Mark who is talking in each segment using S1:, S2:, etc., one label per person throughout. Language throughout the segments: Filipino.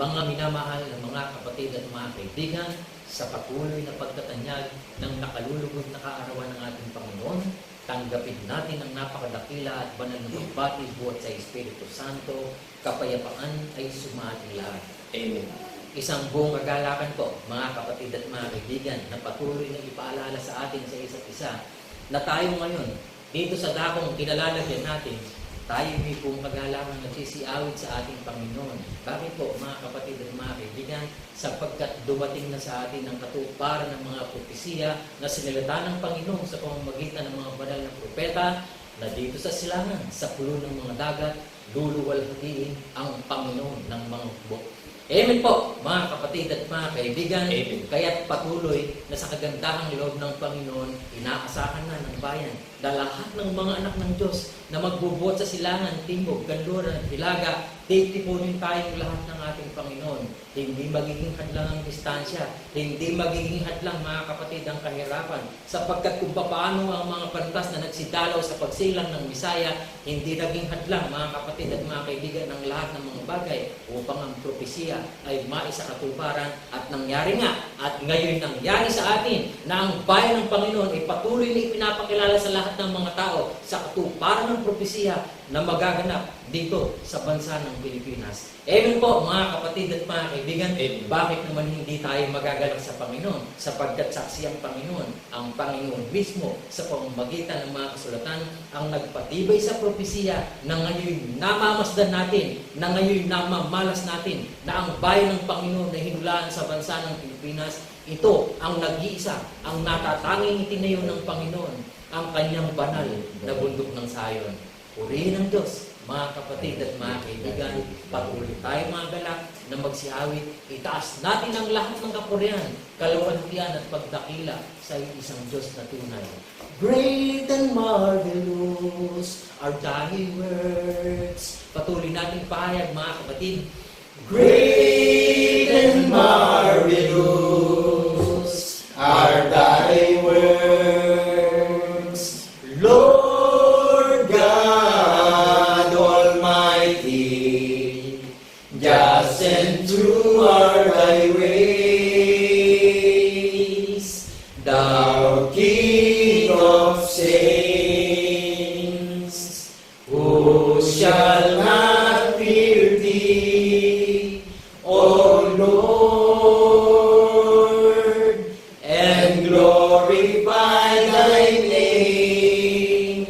S1: mga minamahal na mga kapatid at mga kaibigan, sa patuloy na pagtatanyag ng nakalulugod na kaarawan ng ating Panginoon, tanggapin natin ang napakadakila at banal na pagbati buhat sa Espiritu Santo, kapayapaan ay sumaating lahat. Amen. Isang buong kagalakan po, mga kapatid at mga kaibigan, na patuloy na ipaalala sa atin sa isa't isa, na tayo ngayon, dito sa dakong kinalalagyan natin, tayo may buong kagalakan nagsisiawit sa ating Panginoon. Bakit po, mga kapatid at mga kaibigan? Sapagkat dumating na sa atin ang katuparan ng mga propesiya na sinilata ng Panginoon sa pamamagitan ng mga banal na propeta na dito sa silangan, sa pulo ng mga dagat, luluwalhatiin ang Panginoon ng mga hukbo. Amen po, mga kapatid at mga kaibigan. Amen. Kaya't patuloy na sa kagandahang loob ng Panginoon, inaasahan na ng bayan na lahat ng mga anak ng Diyos na magbubuhat sa silangan, timog, kanluran at hilaga, titipunin tayong lahat ng ating Panginoon. Hindi magiging hadlang ang distansya, hindi magiging hadlang, mga kapatid, ang kahirapan, sapagkat kung paano ang mga pantas na nagsidalaw sa pagsilang ng Misaya, hindi naging hadlang, mga kapatid at mga kaibigan, ng lahat ng mga bagay upang ang propesiya ay maisakatuparan. At nangyari nga, at ngayon nangyari sa atin na ang bayan ng Panginoon ay patuloy na ipinapakilala sa lahat ng mga tao sa katuparan ng propesiya na magaganap dito sa bansa ng Pilipinas. Amen po, mga kapatid at mga kaibigan. Bakit naman hindi tayo magagalak sa Panginoon? Sapagkat saksi ang Panginoon mismo sa pamamagitan ng mga kasulatan ang nagpatibay sa propesiya na ngayon namamasdan natin, na ngayon namamalas natin, na ang bayan ng Panginoon na hinulaan sa bansa ng Pilipinas, ito ang nag-iisa, ang natatanging itinayo ng Panginoon, ang kanyang banal na bundok ng Sayon. Purihin ang Diyos, mga kapatid at mga kaibigan. Patuloy tayo, mga galak, na magsiawit. Itaas natin ang lahat ng kapurihan, kaluwalhatian at pagdakila sa isang Diyos na tunay. Great and marvelous are thy works. Patuloy natin pahayag, mga kapatid. Great and marvelous are thy works, Lord God Almighty. Just and true are thy ways, thou King of saints. Who shall not fear thee, O Lord, and glorify thy name?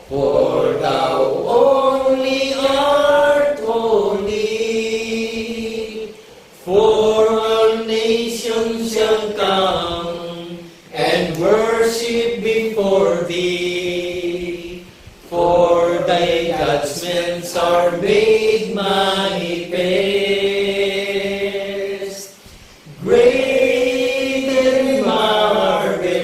S1: For thou only art holy, for all nations shall come and worship before thee. For thy judgments are made manifest. Great and marvelous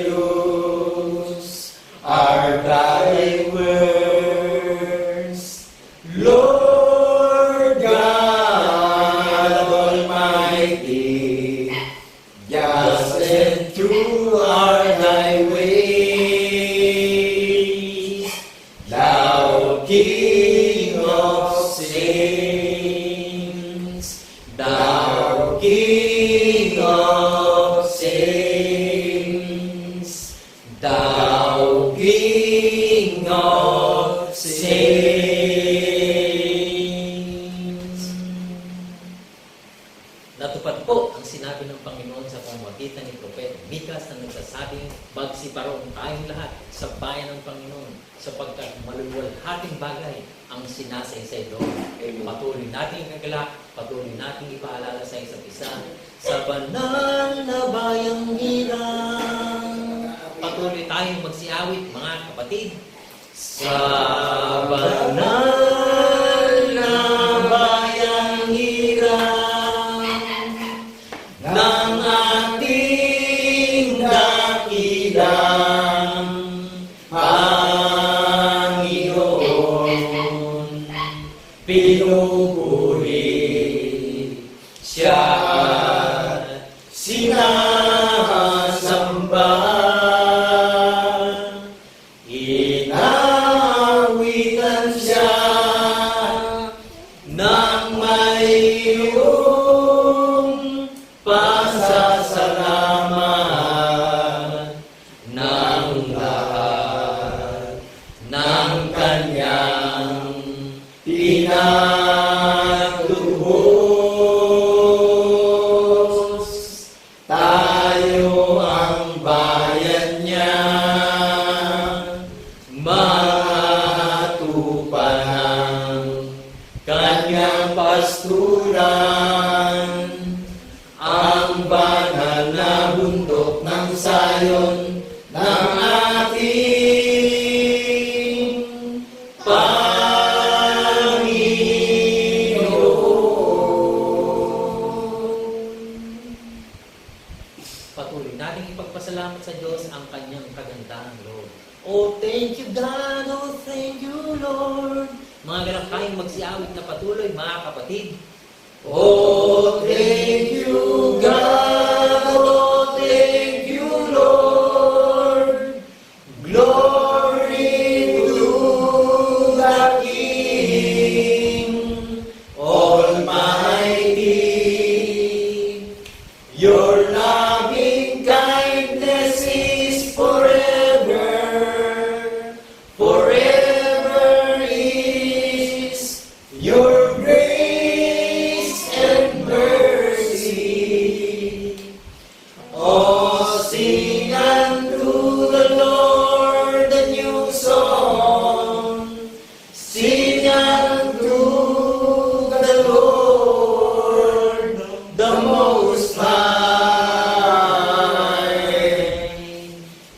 S1: are thy works, Lord God Almighty. Just and true are thy ways, thou King of saints, thou King of saints, thou King of saints. Natupad po ang sinabi ng Panginoon sa pamamagitan ni Propeta Mikas na nagsasabing, magsiparoon tayong lahat sa bayan ng Panginoon, sapagkat maluluwalhating bagay ang sinasaysay doon. Patuloy natin kagalak, patuloy natin ipaalala sa isa't isa, sa banal na bayang hirang. Patuloy tayong magsiawit, mga kapatid, sa banal na bayang hirang ng ating dakilang Panginoon. Pinupuri siya at sinasamba. Inawitan siya ng may
S2: pasturan, ang banal na bundok ng Sayon ng ating Panginoon.
S1: Patuloy nating ipagpasalamat sa Diyos ang kanyang kagandahang loob. Oh, thank you God! Oh, thank you Lord! Mga ganang tayong magsiawit na patuloy, mga kapatid.
S2: Oh, thank you, God. Oh, thank you, Lord. Glory to the King Almighty. Your loving kindness is forever. Forever is your grace and mercy. Oh, sing unto the Lord a new song. Sing unto the Lord the Most High.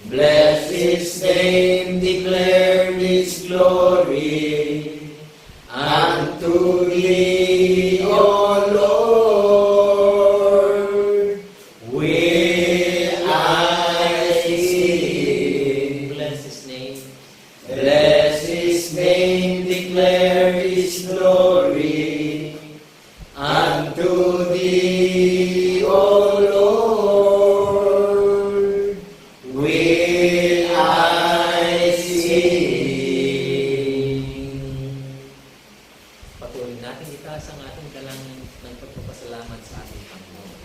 S2: Bless His name, declare His glory. Unto Thee, O Lord, will I sing.
S1: Bless His name.
S2: Bless His name, declare His glory. Unto Thee, O Lord, will I sing.
S1: Patuloy natin itaas ang ating dalangin ng pagpapasalamat sa ating Panginoon.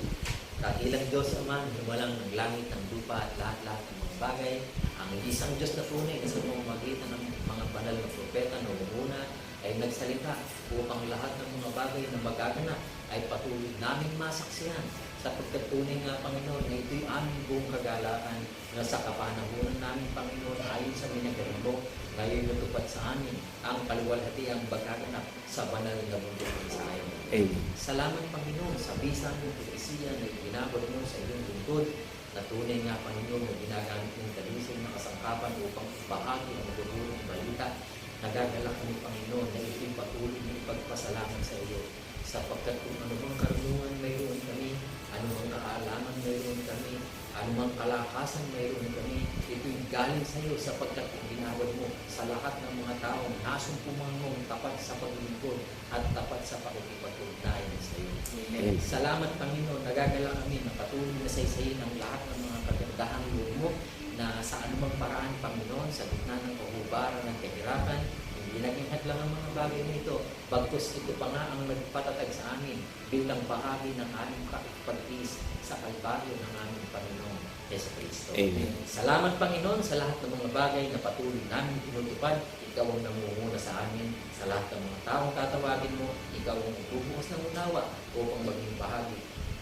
S1: Dakilang Diyos Ama, walang ng langit, ng lupa at lahat-lahat ng mga bagay, ang isang Diyos na tunay na sa pamamagitan ng mga banal na propeta na una ay nagsalita upang lahat ng mga bagay na magaganap ay patuloy naming masaksihan sapagkat tunay nga Panginoon na ito'y aming buong kagalakan na sa kapanahunan namin Panginoon ayon sa minagaling mo ngayon natupad sa amin ang kaluwalhatiang magaganap sa banal na mundo ng Sayon.
S3: Amen.
S1: Salamat Panginoon sa bisang ng propesiya na itinabot mo sa iyong lingkod na tunay nga Panginoon na ginagamit ng dalisay na kasangkapan upang bahagi ang magulong balita. Nagagalak kami Panginoon na ito'y patuloy na ipagpasalamat sa iyo sapagkat kung anumang karunungan mayroon kami, anumang kaalaman mayroon kami, anumang kalakasan mayroon kami, ito'y galing sa iyo sapagkat ginawad mo sa lahat ng mga taong nasumpumangong tapat sa paglingkod at tapat sa pakikipagugnayan sa iyo.
S3: Amen.
S1: Salamat Panginoon, nagagala kami na patuloy na saysayin ang lahat ng mga kagandahang loob mo na sa anumang paraan Panginoon sa gitna ng kahubaran ng kahirapan, hindi naging hadlang ang mga bagay na ito. Bagkus ito pa nga ang nagpatatag sa amin bilang bahagi ng aming pagtiis sa kalbaryo ng aming Panginoon Yesu Cristo.
S3: Amen.
S1: Salamat Panginoon sa lahat ng mga bagay na patuloy namin tinutupad. Ikaw ang namumuna sa amin sa lahat ng mga taong tatawagin mo. Ikaw ang magbubukas ng unawa upang maging bahagi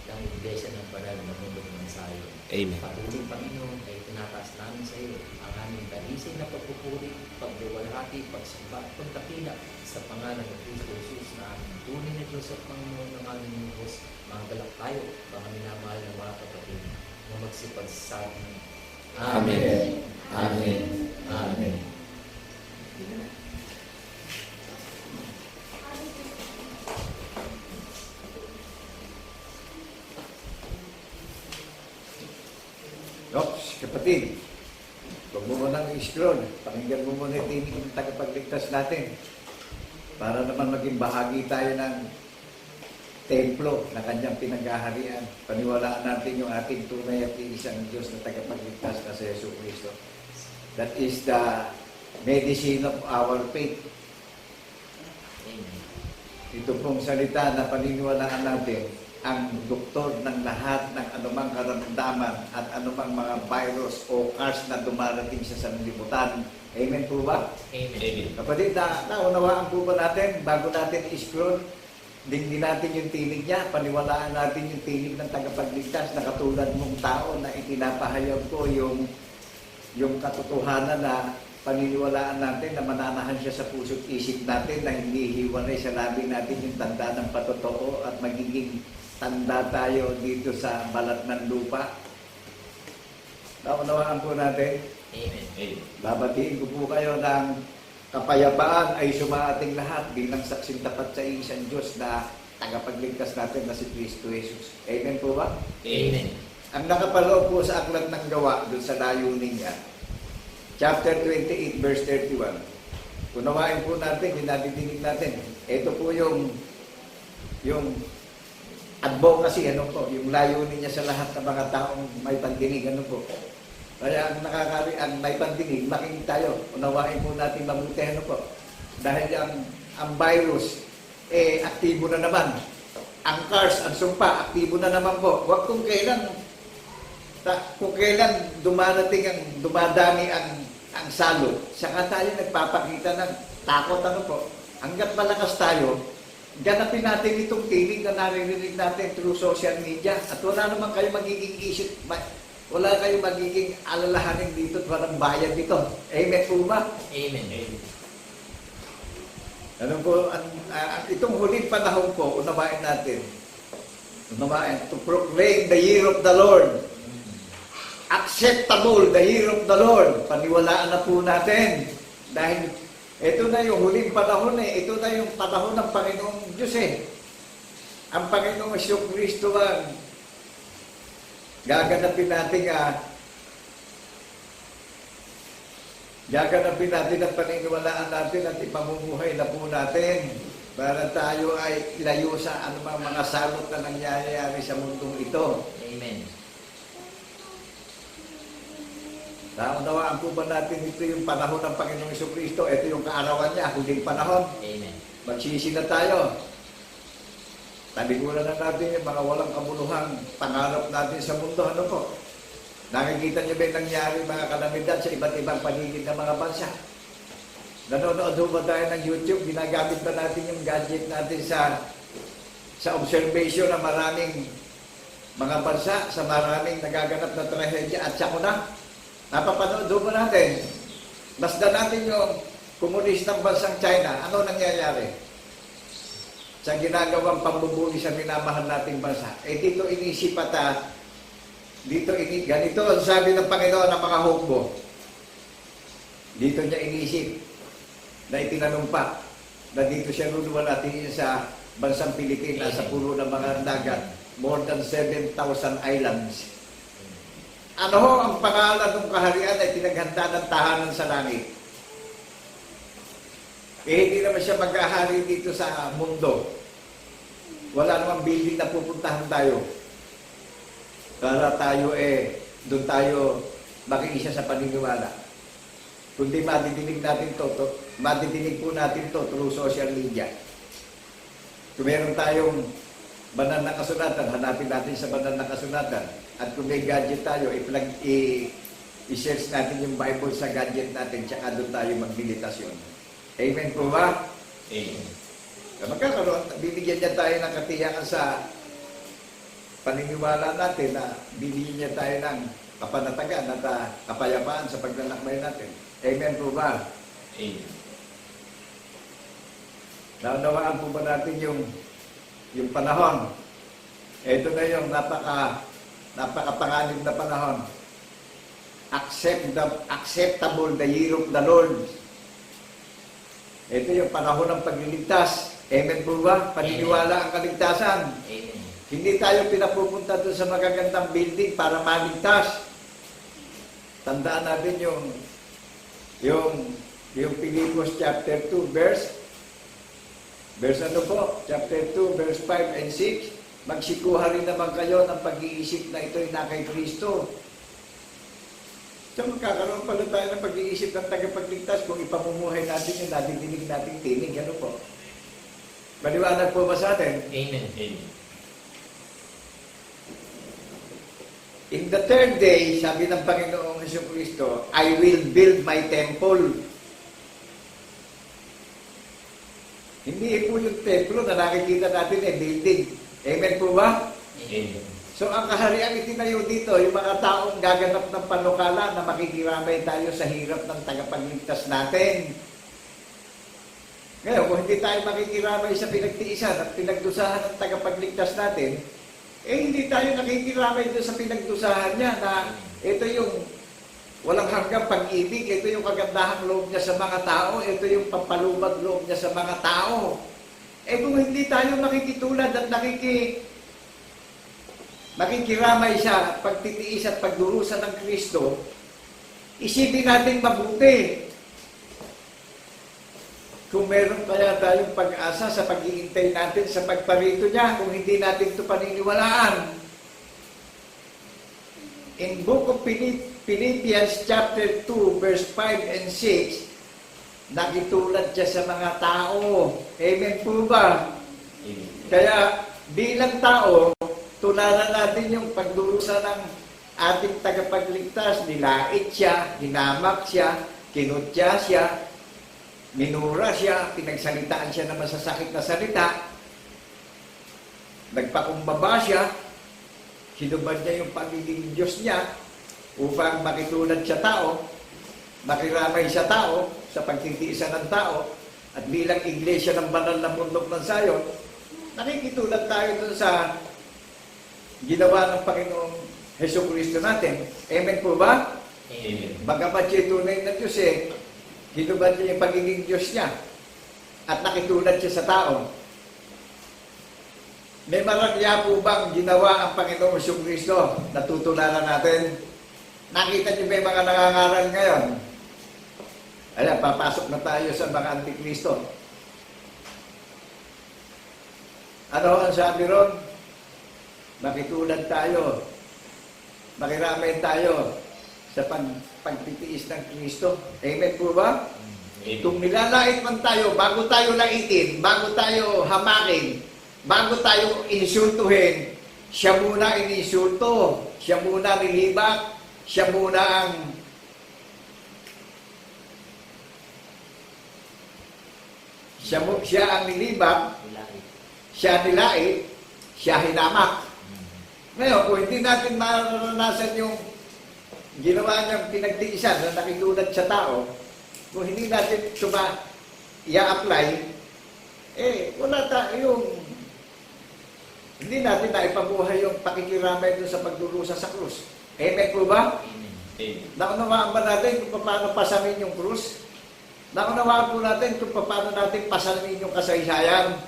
S1: ng iglesia ng banal na mundo ng Sayon.
S3: Amen.
S1: Patuloy Panginoon ay tinataas namin sa iyo ang aming dalisay na pagpupuri, pagluwalhati, pagsamba at pagkapila sa pangalan ng Kristo Jesus na aming tunay na Diyos at Panginoon ng aming Diyos. Mga galak tayo, mga minamahal ng mga kapatid na magsipag sa amin.
S2: Amen. Amen. Amen.
S4: Ops, kapatid, huwag mo munang i-scroll. Pakinggan mo muna yung tinig ng tagapagligtas natin. Para naman maging bahagi tayo ng templo na kanyang pinanggaharian. Paniwalaan natin yung ating tunay at iisang Diyos na tagapagligtas na sa Yesu Cristo. That is the medicine of our faith.
S1: Amen.
S4: Ito pong salita na paniniwalaan natin ang doktor ng lahat ng anumang karamdaman at anumang mga virus o cars na dumarating sa sanlibutan. Amen po ba?
S1: Amen.
S4: Kapatid, naunawaan po ba natin bago natin i-scroll? Dingin natin yung tinig niya, paniwalaan natin yung tinig ng tagapagligtas na katulad mong tao na itinapahayag ko yung katotohanan na paniniwalaan natin na mananahan siya sa puso't isip natin, na hindi hiwalay sa labi natin yung tanda ng patotoo at magiging tanda tayo dito sa balat ng lupa. Naunawaan po natin.
S1: Amen.
S4: Babatiin ko po kayo ng kapayapaan ay sumaating lahat bilang saksing tapat sa isang Diyos na tagapagligtas natin na si Kristo Jesus. Amen po ba?
S1: Amen.
S4: Ang nakapaloob po sa aklat ng gawa, doon sa layunin niya, chapter 28, verse 31. Unawain po natin, dinadidinig natin. Ito po yung advocacy, ano po, yung layunin niya sa lahat ng mga taong may pandinig, ano po. Kaya ang may pandinig, makinig tayo. Unawain po natin mabuti, ano po. Dahil ang virus, aktibo na naman. Ang CARS, ang sumpa, aktibo na naman po. Huwag kung kailan dumadami ang salo, saka tayo nagpapakita ng takot, ano po. Hanggat malakas tayo, ganapin natin itong tinig na naririnig natin through social media. At wala naman kayo magiging isip, wala kayo magiging alalahanin dito at walang bayad dito. Amen po ba?
S1: Amen.
S4: Ano po, itong huling panahon po, unawain natin. To proclaim the year of the Lord. Acceptable, the year of the Lord. Paniwalaan na po natin. Dahil ito na yung huling panahon Ito na yung panahon ng Panginoong Diyos Ang Panginoong Hesus Kristo ang gaganapin natin ang paniniwalaan natin at ipamumuhay na po natin para tayo ay ilayo sa anumang mga salot na nangyayari sa mundong ito.
S1: Amen.
S4: Naunawaan po ba natin ito yung panahon ng Panginoong Jesucristo? Ito yung kaarawan niya, huling panahon.
S1: Amen.
S4: Magsisi na tayo. Talikuran na natin yung mga walang kabuluhang pangarap natin sa mundo. Ano po? Nakikita niyo ba yung nangyari mga kalamidad sa iba't ibang paligid ng mga bansa? Nanonood ba tayo ng YouTube? Ginagamit ba natin yung gadget natin sa observation ng maraming mga bansa, sa maraming nagaganap na trahedya at sakuna? Napapanood ba natin? Masdan natin yung komunistang bansang China. Ano nangyayari? Sa ginagawang pambubuli sa minamahal nating bansa. Dito inisip ganito ang sabi ng Panginoon ng mga hukbo. Dito niya inisip na itinanumpa na dito siya luluwalatin sa bansang Pilipinas sa pulo ng mga dagat. More than 7,000 islands. Ano ho ang pangalan ng kaharian ay pinaghanda ng tahanan sa langit? Hindi naman siya maghahari dito sa mundo. Wala namang building na pupuntahan tayo. Para tayo doon tayo makiisa sa paniniwala. Kundi madidinig po natin to through social media. Kung meron tayong banal na kasulatan, hanapin natin sa banal na kasulatan. At kung may gadget tayo, i-search natin yung Bible sa gadget natin, tsaka doon tayo magmeditasyon. Amen po ba?
S1: Amen.
S4: Magkakaroon, bibigyan niya tayo ng katiyakan sa paniniwala natin na bibigyan niya tayo ng kapanatagan at kapayapaan sa paglalakbay natin. Amen po ba?
S1: Amen.
S4: Naunawaan po ba natin yung panahon? Ito na yung napakapanganib na panahon. Acceptable, the year of the Lord. Ito yung panahon ng pagliligtas. Amen po ba? Paniniwala ang kaligtasan.
S1: Amen.
S4: Hindi tayo pinapupunta doon sa magagandang building para maligtas. Tandaan natin yung Pilipos chapter 2 verse ano po? Chapter 2 verse 5 and 6. Magsikuha rin naman kayo ng pag-iisip na ito'y na kay Kristo. So magkakaroon pala tayo ng pag-iisip ng tagapagligtas kung ipamumuhay natin yung nadidinig nating tinig. Ano po? Maliwanag po ba sa atin?
S1: Amen. Amen.
S4: In the third day, sabi ng Panginoong Jesucristo, I will build my temple. Hindi po yung templo na nakikita natin building. Amen po ba?
S1: Amen.
S4: So ang kaharian itinayo dito, yung mga taong gaganap ng panukala na makikiramay tayo sa hirap ng tagapagligtas natin. Ngayon, kung hindi tayo makikiramay sa pinagtiisan at pinagdusahan ng tagapagligtas natin, hindi tayo nakikiramay doon sa pinagdusahan niya na ito yung walang hanggang pag-ibig, ito yung kagandahang loob niya sa mga tao, ito yung pampalubag loob niya sa mga tao. Kung hindi tayo makikitulad at makikiramay sa pagtitiis at pagdurusa ng Kristo, isipin natin mabuti. Kung meron kaya tayong pag-asa sa pag-iintay natin sa pagparito niya, kung hindi natin ito paniniwalaan. In Book of Philippians chapter 2, verse 5 and 6, nakitulad siya sa mga tao. Amen po ba?
S2: Amen.
S4: Kaya bilang tao, tularan natin yung pagdurusa ng ating tagapagligtas. Nilait siya, hinamak siya, kinutya siya, minura siya, pinagsalitaan siya ng masasakit na salita, nagpakumbaba siya, hinubad niya yung pagiging Diyos niya upang makitulad siya tao, makiramay siya tao sa pagtitiisan ng tao, at bilang iglesia ng banal na mundok ng Sayon, nakikitulad tayo dun sa ginawa ng Panginoong Hesukristo natin. Amen po ba?
S2: Amen.
S4: Bagamat siya tunay na Diyos hinubad niya yung pagiging Diyos niya at nakitulad siya sa tao. May marangya po bang ginawa ang Panginoong Jesucristo na tutularan natin? Nakita niyo ba yung mga nangangaral ngayon? Ayan, papasok na tayo sa mga Antikristo. Ano ang sabi ron? Makitulad tayo, makiramay tayo sa pagtitiis ng Kristo. Amen po ba?
S2: Amen.
S4: Kung nilalait man tayo, bago tayo laitin, bago tayo hamakin, bago tayo insultuhin, siya muna ininsulto, siya muna nilibak, siya muna ang siya ang nilibak, siya nilait, siya hinamak. Ngayon, kung hindi natin mararanasan yung ginawa niyang pinagtiisan na nakitulad sa tao, kung hindi natin ito i-apply, wala tayong hindi natin na ipabuhay yung pakikiramay doon sa pagdurusa sa krus. Amen po ba?
S2: Amen.
S4: Naunawaan ba natin kung paano pasanin yung krus? Naunawaan po natin kung paano natin pasanin yung kasaysayan?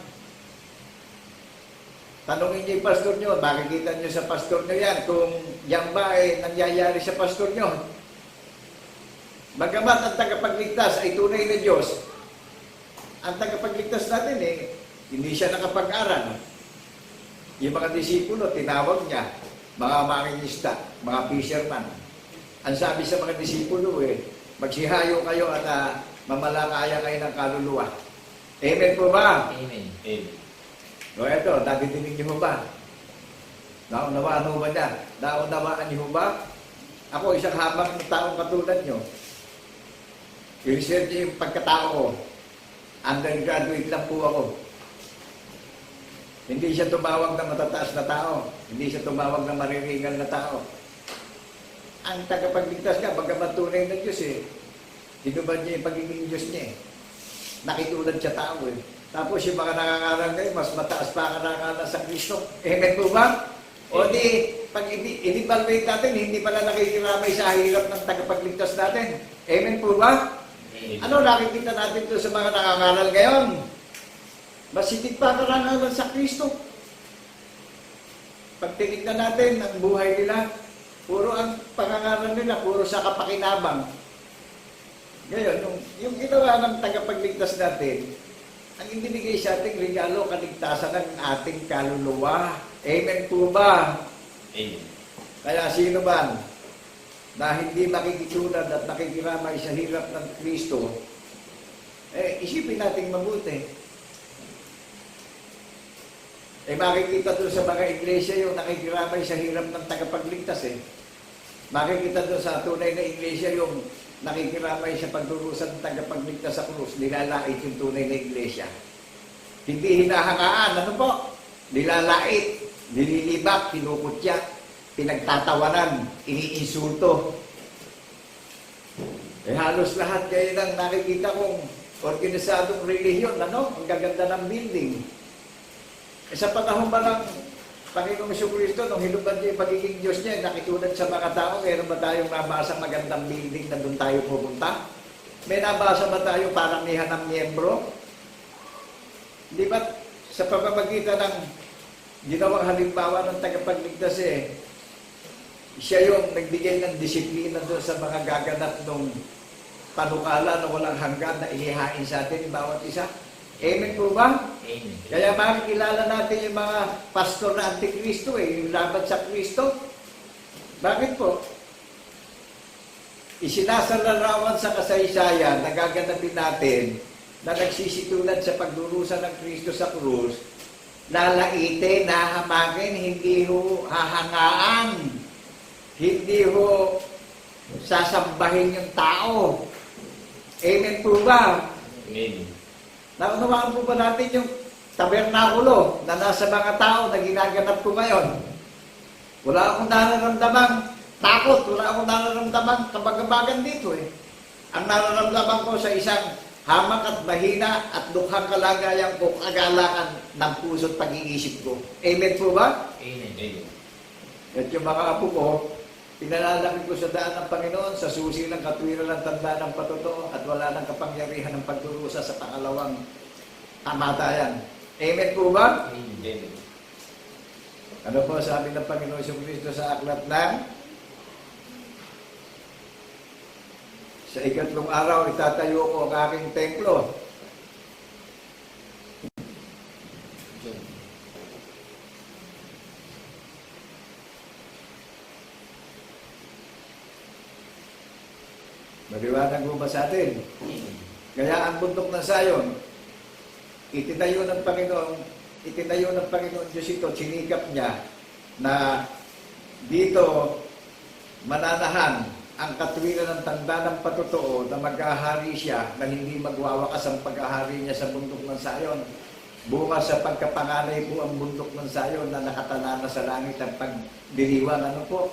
S4: Tanungin niyo yung pastor niyo, makikita niyo sa pastor niyo yan, kung yan ba ay nangyayari sa pastor niyo. Bagamat ang tagapagligtas ay tunay na Diyos, ang tagapagligtas natin hindi siya nakapag-aral. Yung mga disipulo, tinawag niya, mga mangingisda, mga fisherman. Ang sabi sa mga disipulo, magsihayo kayo at mamalakaya kayo ng kaluluwa. Amen po ba?
S1: Amen.
S2: Amen.
S4: O eto, nadidinig niyo ba? Naunawaan mo ba niya? Naunawaan niyo ba? Ako, isang habang taong katulad niyo. I-research niyo yung pagkatao ko. Undergraduate lang po ako. Hindi siya tumawag na matataas na tao. Hindi siya tumawag na mariringal na tao. Ang tagapagligtas ka, bagamat tunay na Diyos hinubad niya yung pagiging Diyos niya Nakitulad siya tao Tapos yung mga nangangaral ngayon, mas mataas pa ang nangangaral sa Kristo. Amen po ba? O di, pag i-evaluate natin, hindi pala nakikiramay sa hirap ng tagapagligtas natin. Amen po ba?
S2: Amen.
S4: Ano nakikita natin doon sa mga nangangaral ngayon? Mas higit pa ang nangangaral sa Kristo. Pag tinignan natin ang buhay nila, puro ang pangangaral nila, puro sa kapakinabang. Ngayon, yung ginawa ng tagapagligtas natin, ang ibinigay sa ating regalo, kaligtasan ng ating kaluluwa. Amen po ba?
S2: Amen.
S4: Kaya sino man na hindi makikitulad at nakikiramay sa hirap ng Kristo, isipin natin mabuti. Makikita doon sa mga iglesia yung nakikiramay sa hirap ng tagapagligtas Makikita doon sa tunay na iglesia yung nakikiramay sa pagdurusa ng tagapagligtas sa krus, nilalait yung tunay na iglesia. Hindi hinahangaan, ano po? Nilalait. nililibak, kinukutya, pinagtatawanan, iniinsulto. Halos lahat kayo nang nakikita kong organisadong relihiyon, ano? Ang gaganda ng building. Sa panahon ba ng Panginoong Jesucristo, nung hinubad niya yung pagiging Diyos niya, nakitulad sa mga tao, meron ba tayong nabasa magandang building na doon tayo pupunta? May nabasa ba tayo parang nihan ng miyembro? Di ba sa pamamagitan ng ginawang halimbawa ng tagapagligtas siya yung nagbigay ng disiplina doon sa mga gaganap ng panukala na walang hanggan na inihain sa atin bawat isa. Amen po ba?
S1: Amen.
S4: Kaya makikilala natin yung mga pastor na antikristo yung laban sa Kristo. Bakit po? Isinasalarawan sa kasaysayan, nagaganapin natin na nagsisitulad sa pagdurusa ng Kristo sa krus, lalaitin, nahamakin, hindi ho hahangaan, hindi ho sasambahin yung tao. Amen po ba?
S2: Amen.
S4: Naunawaan po ba natin yung tabernakulo na nasa mga tao na ginaganap ko ngayon? Wala akong nararamdamang takot, wala akong nararamdamang kabagabagan dito Ang nararamdaman ko sa isang hamak at mahina at dukhang kalagayan ko, kagalangan ng puso't pag-iisip ko. Amen po ba?
S1: Amen.
S2: Amen.
S4: At yung mga apo ko, pinalalaki ko sa daan ng Panginoon, sa susi ng katwiran ng tanda ng patotoo at wala ng kapangyarihan ng pagdurusa sa pangalawang kamatayan. Amen po ba?
S2: Amen.
S4: Ano po sabi ng Panginoon Jesucristo sa aklat ng sa ikatlong araw, itatayo ko ang aking templo. Maliwanag mo ba sa atin? Kaya ang bundok ng Sayon, itinayo ng Panginoon Diyos ito, sinikap niya na dito mananahan ang katwiran ng tanda ng patotoo na maghahari siya na hindi magwawakas ang paghahari niya sa bundok ng Sayon. Bunga sa pagkapanganay po ang bundok ng Sayon na nakatanana sa langit ang pagdiriwang. Ano po?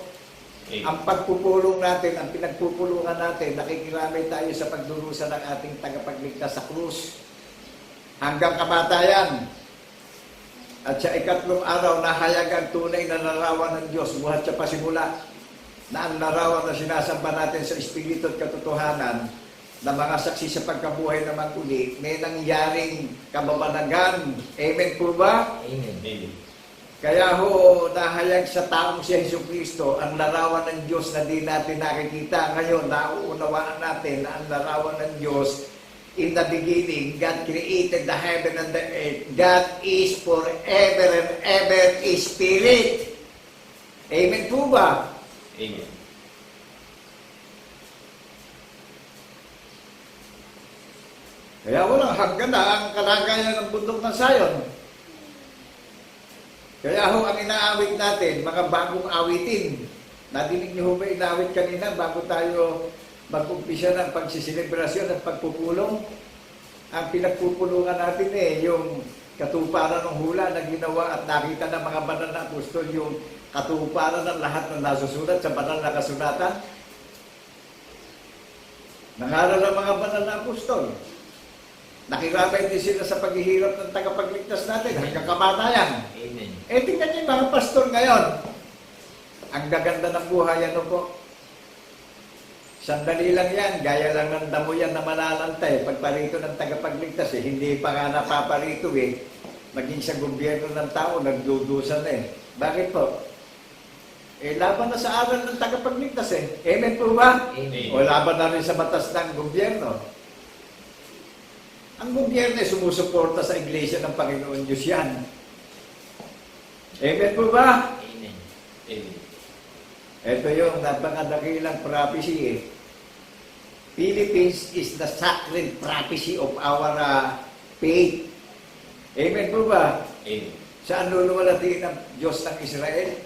S2: Amen.
S4: Ang pagpupulong natin, ang pinagpupulungan natin, nakikiramay tayo sa pagdurusa ng ating tagapagligtas sa krus hanggang kamatayan. At sa ikatlong araw, nahayag ang tunay na larawan ng Diyos buhat sa pasimula, na ang larawan na sinasamba natin sa Espiritu at katotohanan na mga saksi sa pagkabuhay naman uli, may nangyaring kababalagan. Amen po ba?
S1: Amen.
S2: Amen.
S4: Kaya ho, nahayag sa taong si Jesucristo ang larawan ng Diyos na di natin nakikita. Ngayon, nauunawaan natin na ang larawan ng Diyos, in the beginning, God created the heaven and the earth. God is forever and ever Spirit. Amen po ba?
S2: Amen.
S4: Kaya walang hanggan na ang kalagayan ng bundok ng Sayon. Kaya ho, ang inaawit natin, mga bagong awitin. Nadinig niyo ho ba inaawit kanina bago tayo mag-umpisa ng pagsiselebrasyon at pagpupulong? Ang pinagpupulungan natin yung katuparan ng hula na ginawa at nakita ng mga banal na apostol, yung katuparan ng lahat ng nasusulat sa banal na kasulatan. Nangaral ng mga banal na apostol. Nakiramay din sila sa paghihirap ng tagapagligtas natin hanggang kamatayan.
S1: Amen.
S4: Tingnan niyo yung mga pastor ngayon. Ang gaganda ng buhay, ano po? Sandali lang yan, gaya lang ng damo yan na malalantay. Pagparito ng tagapagligtas, hindi pa nga napaparito Maging sa gobyerno ng tao, nagdudusan Bakit po? Laban na sa aral ng tagapagligtas Amen po ba?
S1: Amen.
S4: O laban na rin sa batas ng gobyerno. Ang gobyerno sumusuporta sa iglesia ng Panginoon Diyos yan. Amen po ba?
S1: Amen.
S2: Amen.
S4: Ito yung napakadakilang prophecy Philippines is the sacred prophecy of our faith. Amen po ba?
S2: Amen.
S4: Saan luluwalhati ng Diyos ng Israel?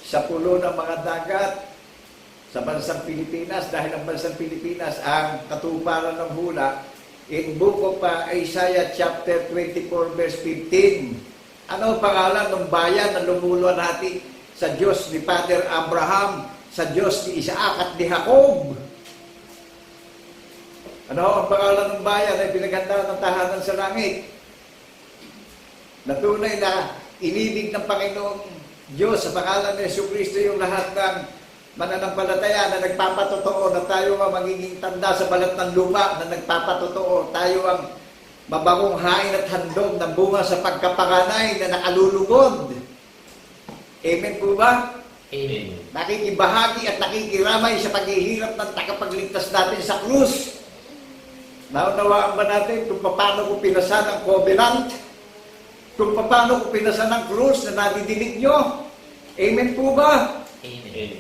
S4: Sa pulo ng mga dagat, sa bansang Pilipinas, dahil ang bansang Pilipinas ang katuparan ng hula. In book of Isaiah chapter 24 verse 15, Ano ang pangalan ng bayan na lumuluwalhati sa Diyos ni Father Abraham, sa Diyos ni Isaac at ni Jacob? Ano ang pangalan ng bayan na pinaganda ng tahanan sa langit? Na tunay na inibig ng Panginoong Diyos sa pangalan ni Jesucristo yung lahat ng mananampalataya na nagpapatotoo na tayo ang magiging tanda sa balat ng lupa, na nagpapatotoo tayo ang mabagong hain at handog ng bunga sa pagkapanganay na nakalulugod. Amen po ba?
S1: Amen.
S4: Nakikibahagi at nakikiramay sa paghihirap ng tagapagligtas natin sa krus. Naunawaan ba natin kung paano ko pinasan ang covenant? Kung paano ko pinasan ang krus na nadidinig nyo? Amen po ba?
S1: Amen.
S2: Amen.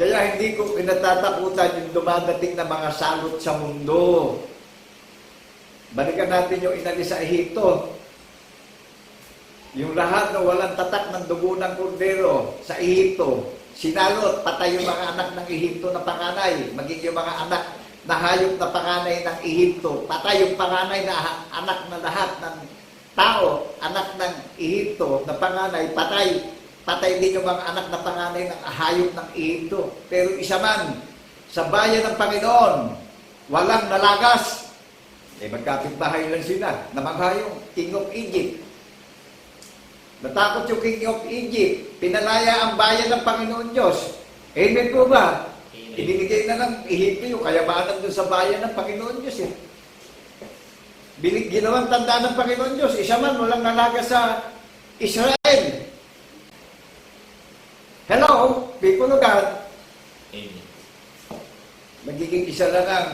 S4: Kaya hindi ko kinatatakutan yung dumadating na mga salot sa mundo. Balikan natin yung inalis sa Ehipto. Yung lahat na walang tatak ng dugo ng kordero sa Ehipto, sinalot, patay yung mga anak ng Ehipto na panganay, maging yung mga anak na hayop na panganay ng Ehipto, patay yung panganay na anak na lahat ng tao, anak ng Ehipto na panganay, patay din yung mga anak na panganay ng hayop ng Ehipto. Pero isa man, sa bayan ng Panginoon, walang nalagas. Magkapit-bahay lang sila, namangha yung King of Egypt. Natakot yung King of Egypt, pinalaya ang bayan ng Panginoon Diyos. Amen po ba?
S1: Amen.
S4: Ibinigay na ng Ehipto yung kayabanan doon sa bayan ng Panginoon Diyos eh. Ginawang tanda ng Panginoon Diyos, isa man walang nalaga sa Israel. Hello, people of God.
S2: Amen.
S4: Magiging isa lang ang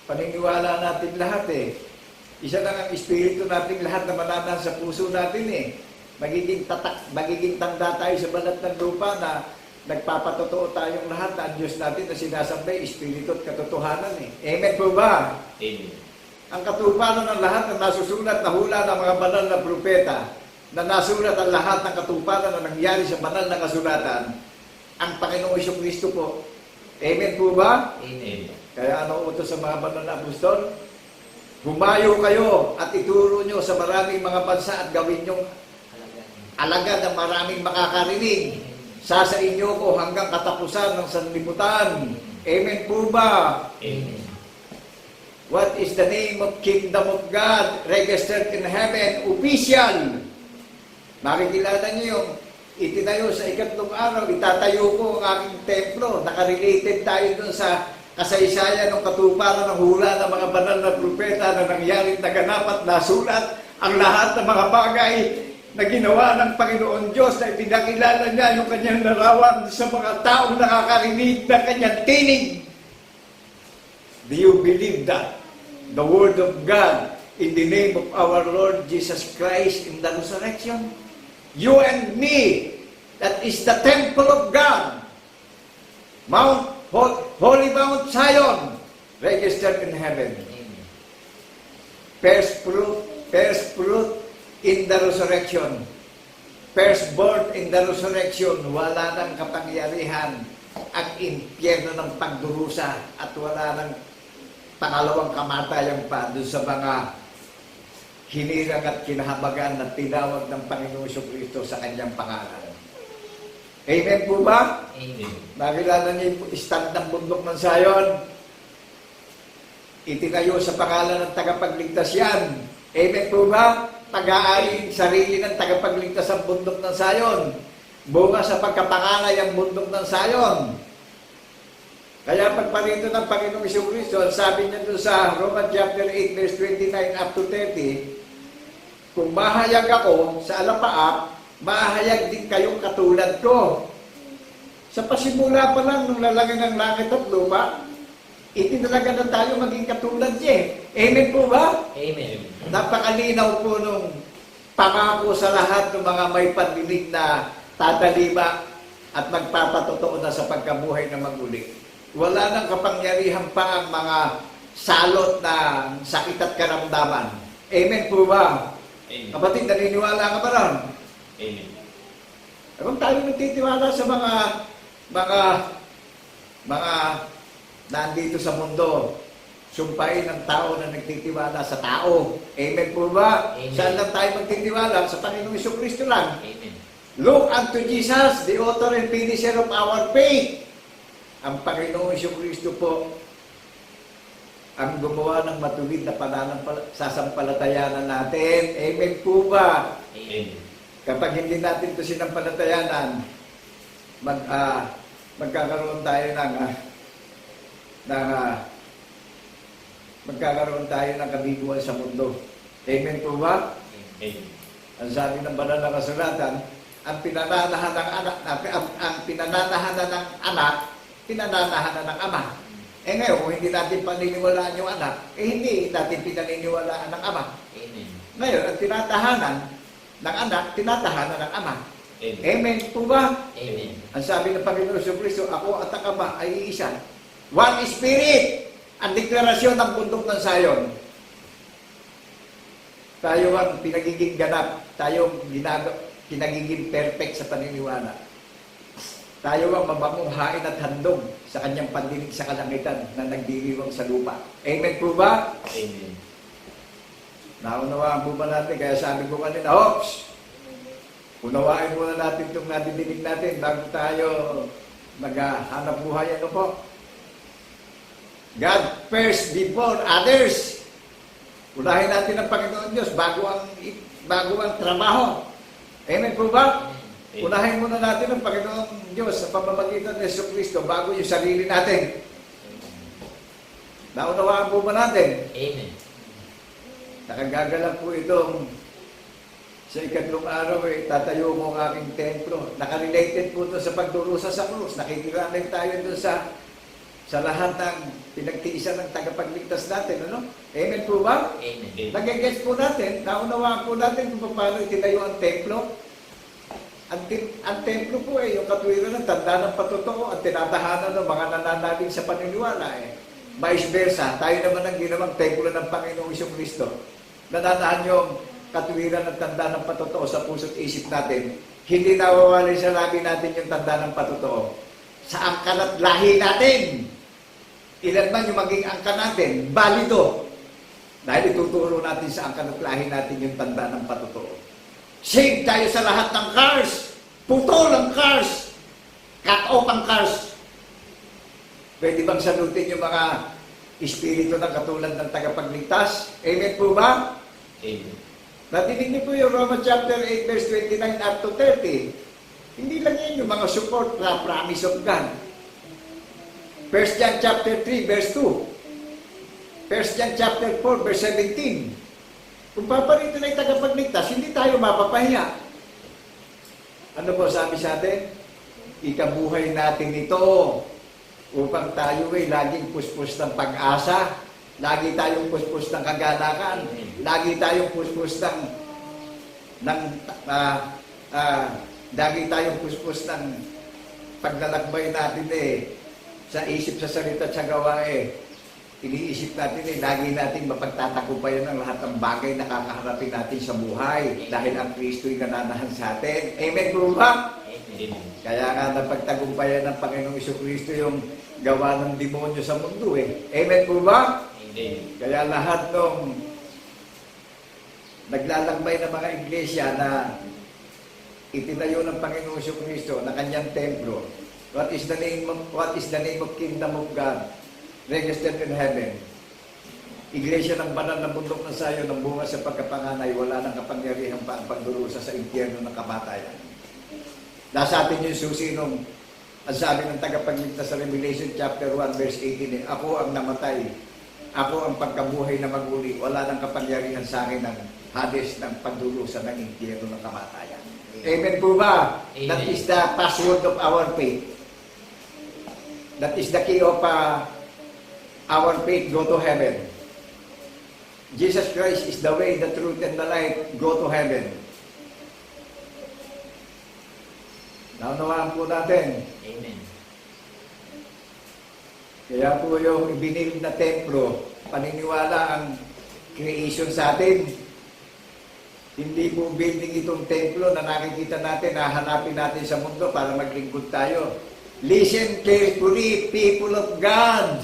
S4: paniniwala natin lahat eh. Isa lang ang espiritu natin lahat na mananan sa puso natin eh. Magiging tanda tayo sa balat ng lupa na nagpapatotoo tayong lahat na ang Diyos natin na sinasambay, espiritu at katotohanan eh. Amen po ba?
S2: Amen.
S4: Ang katuparan ng lahat na nasusulat na hula ng mga banal na propeta, na nasulat ang lahat ng katuparan na nangyari sa banal na kasulatan, ang Panginoong Jesucristo po. Amen po ba?
S1: Amen.
S4: Kaya ano utos sa mga banal na apostol? Humayo kayo at ituro nyo sa maraming mga bansa at gawin nyong alagad ng maraming makakarinig. Sasa inyo ko hanggang katapusan ng sanlibutan. Amen po ba?
S1: Amen.
S4: What is the name of Kingdom of God registered in heaven? Official. Makikilala niyo yung itinayo sa ikatlong araw, itatayo ko ang aking templo. Nakarelated tayo dun sa kasaysayan ng katuparan ng hula ng mga banal na propeta na nangyaring naganap at nasulat ang lahat ng mga bagay na ginawa ng Panginoon Diyos na ipinakilala niya yung kanyang larawan sa mga taong nakakarinig ng kanyang tinig. Do you believe that? The Word of God in the name of our Lord Jesus Christ in the resurrection? You and me, that is the temple of God. Holy Mount Zion, registered in heaven.
S1: Amen.
S4: First fruit in the resurrection. Firstborn in the resurrection. Wala nang kapangyarihan ang impyerno ng pagdurusa at wala nang pangalawang kamatayan pa doon sa mga hinirang at kinahabagan na tinawag ng Panginoong Jesucristo sa kanyang pangalan. Amen po ba?
S1: Amen.
S4: Nakilala niyo yung stand ng bundok ng Zion? Itinayo sa pangalan ng tagapagligtas yan. Amen po ba? Pag-aari sarili ng tagapagligtas ang bundok ng Zion. Bunga sa pagkapangalay ang bundok ng Zion. Kaya pagparito ng Panginoong Jesucristo, sabi niya doon sa Romans chapter 8, verse 29 up to 30, kung mahayag ako sa alapaap, mahayag din kayong katulad ko. Sa pasimula pa lang nung lalagay ng langit at lupa, itinalaga na tayo maging katulad niya. Amen po ba?
S1: Amen.
S4: Napakalinaw po nung pangako sa lahat ng mga may pandinig na tatalima at magpapatotoo na sa pagkabuhay na maguli. Wala nang kapangyarihan pa ang mga salot na sakit at karamdaman. Amen po ba?
S2: Amen.
S4: Kapatid, naniniwala ka ba ron?
S2: Amen.
S4: Kung tayo nagtitiwala sa mga nandito sa mundo, sumpain ng tao na nagtitiwala sa tao. Amen po ba?
S1: Amen.
S4: Saan lang tayo magtitiwala? Sa Panginoong Jesucristo lang.
S1: Amen.
S4: Look unto Jesus, the author and finisher of our faith. Ang Panginoong Jesucristo po ang gumawa ng matuwid na sasampalatayanan natin. Amen po ba?
S1: Amen.
S4: Kapag hindi natin ito sinampalatayanan, magkakaroon tayo magkakaroon tayo ng kabiguan sa mundo. Amen po ba?
S2: Amen.
S4: Ang sabi ng banal na kasulatan, ang pinananahan ng anak, pinananahan ng ama. Eh ngayon, kung hindi natin paniniwalaan yung anak, hindi natin pinaniniwalaan ng ama.
S1: Amen.
S4: Ngayon, ang tinatahanan ng anak, tinatahanan ng ama.
S2: Amen.
S4: Amen po ba?
S1: Amen.
S4: Ang sabi ng Panginoon Jesucristo, ako at ang ama ay iisa. One Spirit! Ang deklarasyon ng bundok ng Sayon. Tayo ang pinagiging ganap. Tayo ang pinagiging perfect sa paniniwala. Tayo ang mabangong hain at handog sa kanyang pandinig sa kalangitan na nagdiriwang sa lupa. Amen po ba?
S2: Amen.
S4: Naunawaan po ba natin? Kaya sabi ko kanina, Hops! Unawain muna natin itong nadidinig natin bago tayo maghanap buhay. Ano po? God first before others. Unahin natin ang Panginoon Diyos bago ang trabaho. Amen po ba?
S2: Amen.
S4: Unahin muna natin ang Panginoon Diyos sa pamamagitan ng Jesucristo bago yung sarili natin. Naunawaan po ba natin?
S1: Amen.
S4: Nakagagalak po itong sa ikatlong araw, tatayo ko ang aking templo. Nakarelated po ito sa pagdurusa sa krus. Nakikiramay tayo doon sa lahat ng pinagtiisan ng tagapagligtas natin. Ano? Amen po ba?
S1: Amen.
S4: Nagigets po natin, naunawaan po natin kung paano itinayo ang templo. Ang templo po yung katwiran ng tanda ng patotoo at tinatahanan ng mga nananalig sa paniniwala. Vice versa, tayo naman ang ginawang templo ng Panginoong Jesucristo. Nananahan yung katwiran ng tanda ng patotoo sa puso't isip natin. Hindi nawawala sa labi natin yung tanda ng patotoo. Sa angkan at lahi natin. Ilan man yung maging angkan natin, balido. Dahil ituturo natin sa angkan at lahi natin yung tanda ng patotoo. Save tayo sa lahat ng cars. Putol ang cars. Cut off ang cars. Pwede bang salutin yung mga espiritu na katulad ng tagapagligtas? Amen po ba?
S2: Amen.
S4: Natinig niyo po yung Romans chapter 8 verse 29 up to 30. Hindi lang yan yung mga support na promise of God. 1 John chapter 3 verse 2. 1 John chapter 4 verse 17. Kung paparito na yung tagapagligtas, hindi tayo mapapahiya. Ano po sabi sa atin? Ikabuhay natin ito upang tayo ay laging puspos ng pag-asa, lagi tayong puspos ng kagalakan, lagi tayong puspos lagi tayong puspos ng paglalakbay natin sa isip, sa salita at sa gawa iniisip natin lagi natin mapagtatagumpayan ng lahat ng bagay na kakaharapin natin sa buhay dahil ang Kristo'y nananahan sa atin. Amen po ba?
S2: Amen.
S4: Kaya nga napagtagumpayan ng Panginoong Jesucristo yung gawa ng demonyo sa mundo Amen po ba?
S2: Amen.
S4: Kaya lahat ng naglalakbay ng mga iglesia na itinayo ng Panginoong Jesucristo na kanyang templo. What is the name of Kingdom of God? Registered in heaven. Iglesia ng banal na bundok ng Sayon ng bunga sa pagkapanganay, wala nang kapangyarihan pa ang pagdurusa sa impyerno ng kamatayan. Nasa atin yung susi nung ang sabi ng tagapagligtas sa Revelation chapter 1 verse 18 ako ang namatay, ako ang pagkabuhay na maguli, wala nang kapangyarihan sa akin ng Hades ng pagdurusa ng impyerno ng kamatayan. Amen po ba?
S1: Amen.
S4: That is the password of our faith. That is the key of our faith, go to heaven. Jesus Christ is the way, the truth, and the life, go to heaven. Naunawaan po natin.
S1: Amen.
S4: Kaya po yung ibinilid na templo, paniniwala ang creation sa atin. Hindi po building itong templo na nakikita natin, hahanapin natin sa mundo para maglingkod tayo. Listen carefully, people of God.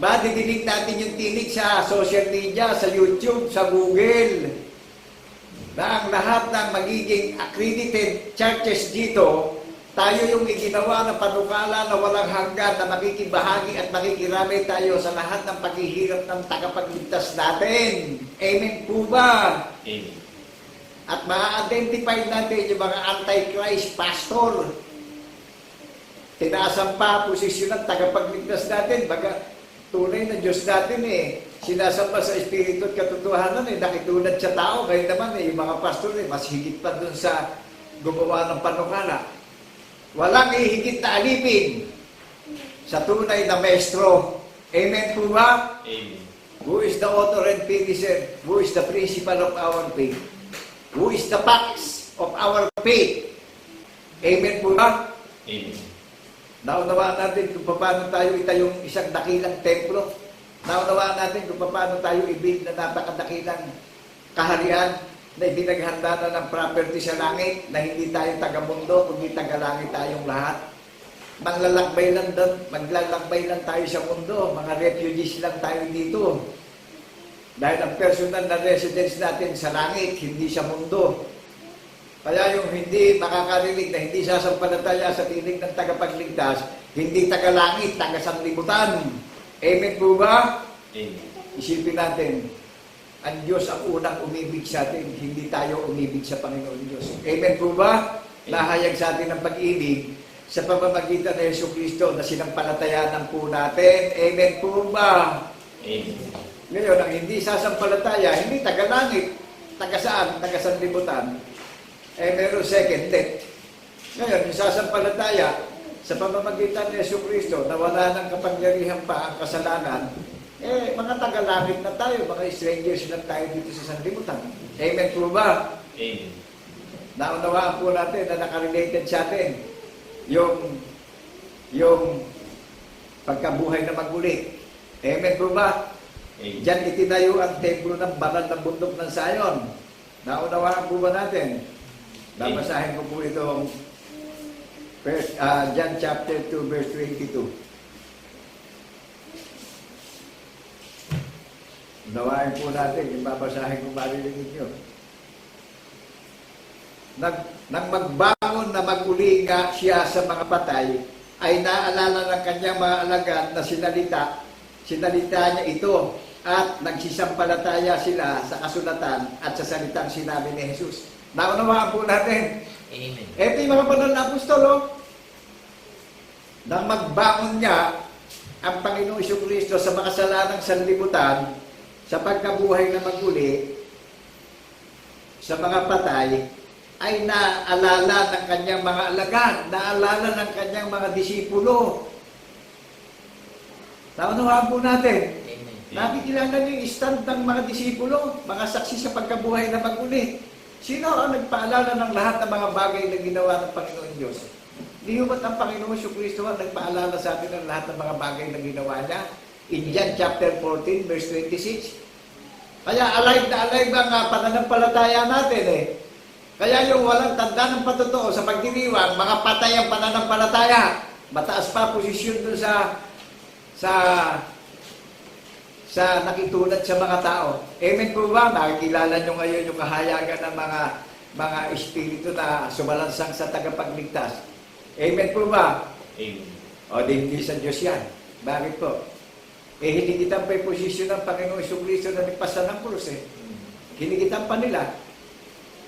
S4: Madidinig natin yung tinig sa social media, sa YouTube, sa Google, na ang lahat ng magiging accredited churches dito, tayo yung iginawa ng panukala na walang hanggan na makikibahagi at makikiramay tayo sa lahat ng paghihirap ng tagapagligtas natin. Amen po ba?
S2: Amen.
S4: At ma-identify natin yung mga anti-Christ pastor. Tinaasan pa posisyon ng tagapagligtas natin. Baga, tunay na Diyos natin sinasamba sa Espiritu at katotohanan nakitulad sa tao. Kaya naman yung mga pastor mas higit pa dun sa gumawa ng panukala. Walang ihigit na alipin sa tunay na maestro. Amen po ba?
S2: Amen.
S4: Who is the author and finisher? Who is the principal of our faith? Who is the facts of our faith? Amen po ba?
S2: Amen.
S4: Naunawaan natin kung paano tayo itayong isang dakilang templo. Naunawaan natin kung paano tayo ibig na napakadakilang kaharian na ibinaghanda na ng property sa langit, na hindi tayo taga-mundo, kundi taga-langit tayong lahat. Maglalakbay lang tayo sa mundo, mga refugees lang tayo dito. Dahil ang personal na residence natin sa langit, hindi sa mundo. Kaya yung hindi makakarinig na hindi sasampalataya sa tinig ng tagapagligtas, hindi taga-langit, taga-sanlibutan. Amen po ba?
S2: Amen.
S4: Isipin natin, ang Diyos ang unang umibig sa atin, hindi tayo umibig sa Panginoon Diyos. Amen po ba? Nahayag sa atin ng pag-ibig sa pamamagitan ng Jesucristo na sinampalatayanan po natin. Amen po ba?
S2: Amen.
S4: Ngayon, ang hindi sasampalataya, hindi taga-langit, taga-saan, taga-sanlibutan, meron second death. Ngayon, yung sasampalataya sa pamamagitan ni Jesucristo na wala nang kapangyarihan pa ang kasalanan, mga taga-langit na tayo, mga strangers lang tayo dito sa sanlibutan. Amen po ba?
S2: Amen.
S4: Naunawaan po natin na nakarelated sa atin yung pagkabuhay na maguli. Amen po ba?
S2: Amen.
S4: Diyan itinayo ang templo ng banal ng bundok ng Sayon. Naunawaan po ba natin? Babasahin ko po itong John chapter 2 verse 22. Unawain po natin, yung babasahin ko maririnig nyo. Nang magbangon na maguli nga siya sa mga patay, ay naalala ng kanyang mga alagad na sinalita niya ito, at nagsisampalataya sila sa kasulatan at sa salitang sinabi ni Jesus. Naunawaan po natin.
S1: Amen.
S4: Ito yung mga banal na apostolo. Nang magbangon niya ang Panginoong Jesucristo sa makasalanang sanlibutan, sa pagkabuhay na maguli, sa mga patay, ay naalala ng kanyang mga alagad, naalala ng kanyang mga disipulo. Naunawaan po natin.
S1: Amen.
S4: Nakikilala niyo yung stand ng mga disipulo, mga saksi sa pagkabuhay na maguli. Sino ang nagpaalala ng lahat ng mga bagay na ginawa ng Panginoon Diyos? Di ba't ang Panginoon Jesucristo ang nagpaalala sa atin ng lahat ng mga bagay na ginawa niya? In John chapter 14, verse 26. Kaya alive na alive ang pananampalataya natin Kaya yung walang tanda ng patotoo sa pagdiriwang, mga patay ang pananampalataya. Mataas pa posisyon dun sa nakitulad sa mga tao. Amen po ba? Nakikilala nyo ngayon yung kahayagan ng mga espiritu na sumalansang sa tagapagligtas. Amen po ba?
S2: Amen.
S4: O, hindi sa Diyos yan. Bakit po? Hinigitan pa yung posisyon ng Panginoong Jesucristo na nagpasa ng krus Hinigitan pa nila.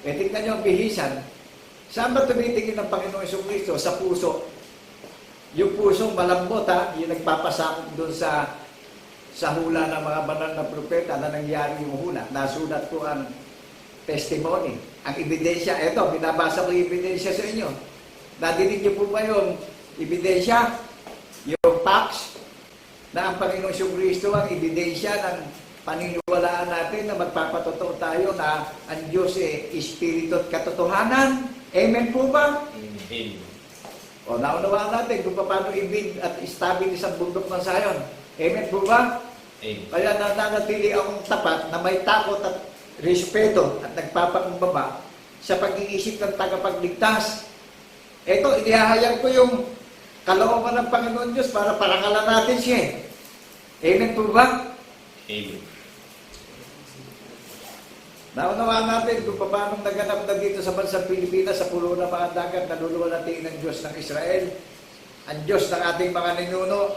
S4: Tingnan nyo ang bihisan. Saan ba tumitingin ng Panginoong Jesucristo? Sa puso. Yung pusong malambot yung nagpapasakop doon sa hula ng mga banal na propeta na nangyari yung hula. Nasulat ko ang testimony, ang ebidensya. Ito, binabasa ko yung ebidensya sa inyo. Nadinig niyo po ba yung ebidensya? Yung facts na ang Panginoong Jesucristo ang ebidensya ng paniniwalaan natin na magpapatotoo tayo na ang Diyos Espiritu at katotohanan. Amen po ba?
S2: Amen.
S4: O, naunawaan natin kung paano ibig at establish ang bundok ng Sayon. Amen po ba?
S2: Amen.
S4: Kaya nananatili akong tapat na may takot at respeto at nagpapakumbaba sa pag-iisip ng tagapagligtas. Ito, inihahayag ko yung kalooban ng Panginoon Diyos para parangalan natin siya. Amen po ba?
S2: Amen.
S4: Naunawaan natin kung paano naganap na dito sa bansang Pilipinas, sa pulo ng mga dagat, naluluwalhati ng Diyos ng Israel. Ang Diyos ng ating mga ninuno,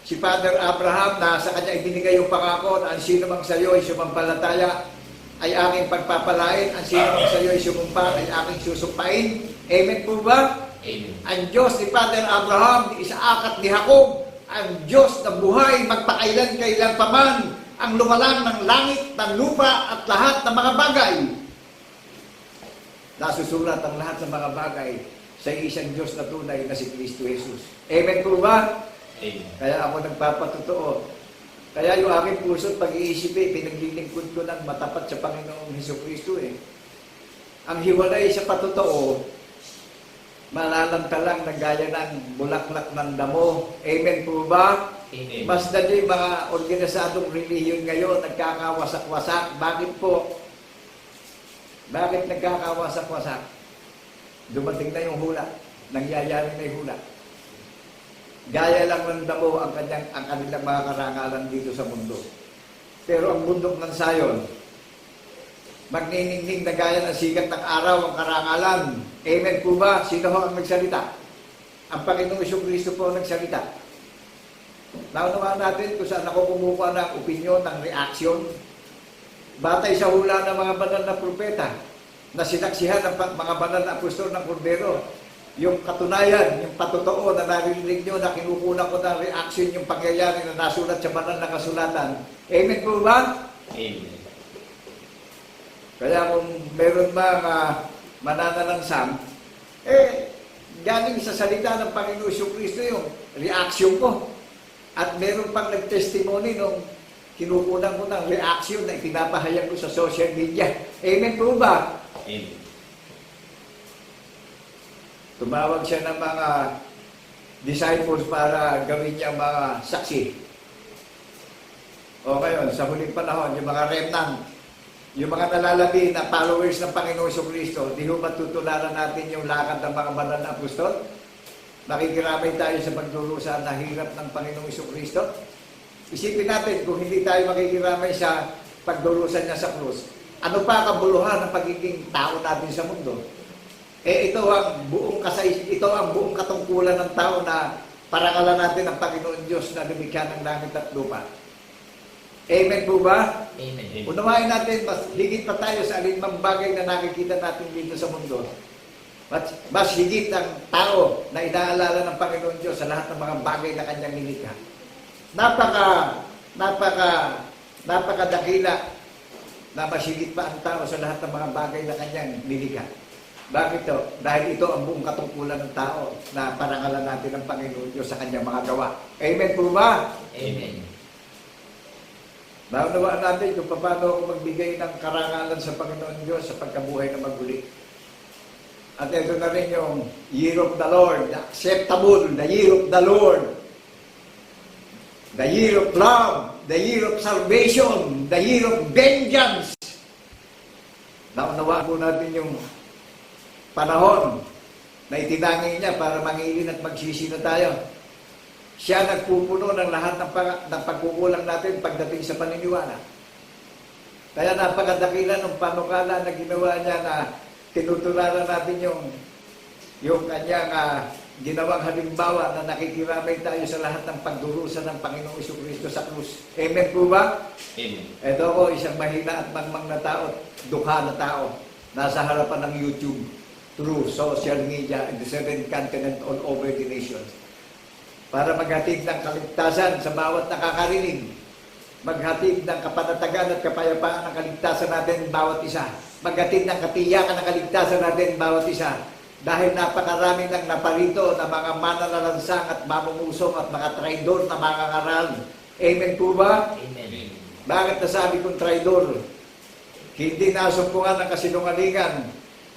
S4: si Father Abraham, na sa kanya ibinigay yung pangako na ang sino mang sa iyo ay sumampalataya ay aking pagpapalain, ang sino mang sa iyo ay sumumpa ay aking susumpain. Amen po ba?
S2: Amen.
S4: Ang Diyos ni Father Abraham, ni Isaac at ni Jacob, ang Diyos na buhay magpakailan-kailan paman, ang lumalang ng langit, ng lupa at lahat ng mga bagay. Nasusulat ang lahat ng mga bagay sa isang Diyos na tunay na si Kristo Jesus. Amen po ba?
S2: Amen.
S4: Kaya ako nagpapatotoo. Kaya yung aking puso at pag-iisip pinaglilingkod ko ng matapat sa Panginoong Hesukristo Ang hiwalay sa patotoo, malalantalang na gaya ng bulaklak ng damo. Amen po ba?
S1: Amen.
S4: Mas na yung mga organisadong relihiyon ngayon nagkakawasak-wasak. Bakit po? Bakit nagkakawasak-wasak? Dumating na yung hula. Nangyayari na yung hula. Gaya lang ng damo ang kanilang mga karangalan dito sa mundo. Pero ang bundok ng Sayon, magniningning na gaya ng sikat ng araw ang karangalan. Amen po ba? Sino ho ang nagsalita? Ang Panginoong Kristo po ang nagsalita. Naunawaan natin kung saan ako kumukuha ng opinyon, ng reaksyon. Batay sa hula ng mga banal na propeta na sinaksihan ng mga banal na apostol ng Kordero. Yung katunayan, yung patotoo na narinig nyo, na kinukuha ko ng reaksyon, yung pangyayari na nasulat sa banal na kasulatan. Amen po ba?
S2: Amen.
S4: Kaya kung meron mga mananalangsam, galing sa salita ng Panginoong Kristo yung reaksyon ko. At meron pang nag-testimony nung kinukunan ko ng reaksyon na ipinapahayag ko sa social media. Amen po ba?
S2: Amen.
S4: Tumawag siya ng mga disciples para gawin niyang mga saksi. O ngayon, sa huling panahon, yung mga remnant, yung mga nalalabi na followers ng Panginoong Kristo, di ho matutularan natin yung lakad ng mga banal na apostol? Nakikiramay tayo sa pagdurusa na hirap ng Panginoong Kristo? Isipin natin, kung hindi tayo makikiramay sa pagdurusa niya sa krus, ano pa kabuluhan ng pagiging tao natin sa mundo? Ito ang buong katungkulan ng tao na parangalan natin ang Panginoon Diyos na lumikha ng langit at lupa. Amen po ba?
S1: Amen.
S4: Unawain natin, mas higit pa tayo sa alinmang bagay na nakikita natin dito sa mundo. Mas higit ang tao na inaalala ng Panginoon Diyos sa lahat ng mga bagay na kanyang nilikha. Napakadakila na mas higit pa ang tao sa lahat ng mga bagay na kanyang nilikha. Bakit ito? Dahil ito ang buong katungkulan ng tao na parangalan natin ng Panginoon Diyos sa kanyang mga gawa. Amen po ba?
S1: Amen.
S4: Naunawaan natin kung paano ako magbigay ng karangalan sa Panginoon Diyos sa pagkabuhay na maguli. At ito na rin yung year of the Lord, the acceptable, the year of the Lord, the year of love, the year of salvation, the year of vengeance. Naunawaan po natin yung panahon na itinangin niya para mangilin at magsisi na tayo. Siya nagpupuno ng lahat ng pagkukulang natin pagdating sa paniniwala. Kaya napakadakila ng panukala na ginawa niya na tinutularan natin yung kanyang ginawang halimbawa na nakikiramay tayo sa lahat ng pagdurusa ng Panginoong Kristo sa krus. Amen po ba?
S2: Amen.
S4: Ito ko, isang mahina at mangmang na tao, dukha na tao, nasa harapan ng YouTube, through social media in the 7th continent all over the nations. Para maghatid ng kaligtasan sa bawat nakakarinig. Maghatid ng kapanatagan at kapayapaan ng kaligtasan natin bawat isa. Maghatid ng katiyakan ng kaligtasan natin bawat isa. Dahil napakarami ng naparito na mga mananalansang at mamumusong at mga traidor na mga ngaral. Amen po ba?
S1: Amen.
S4: Bakit nasabi kong traidor? Hindi nasumpungan ng kasinungalingan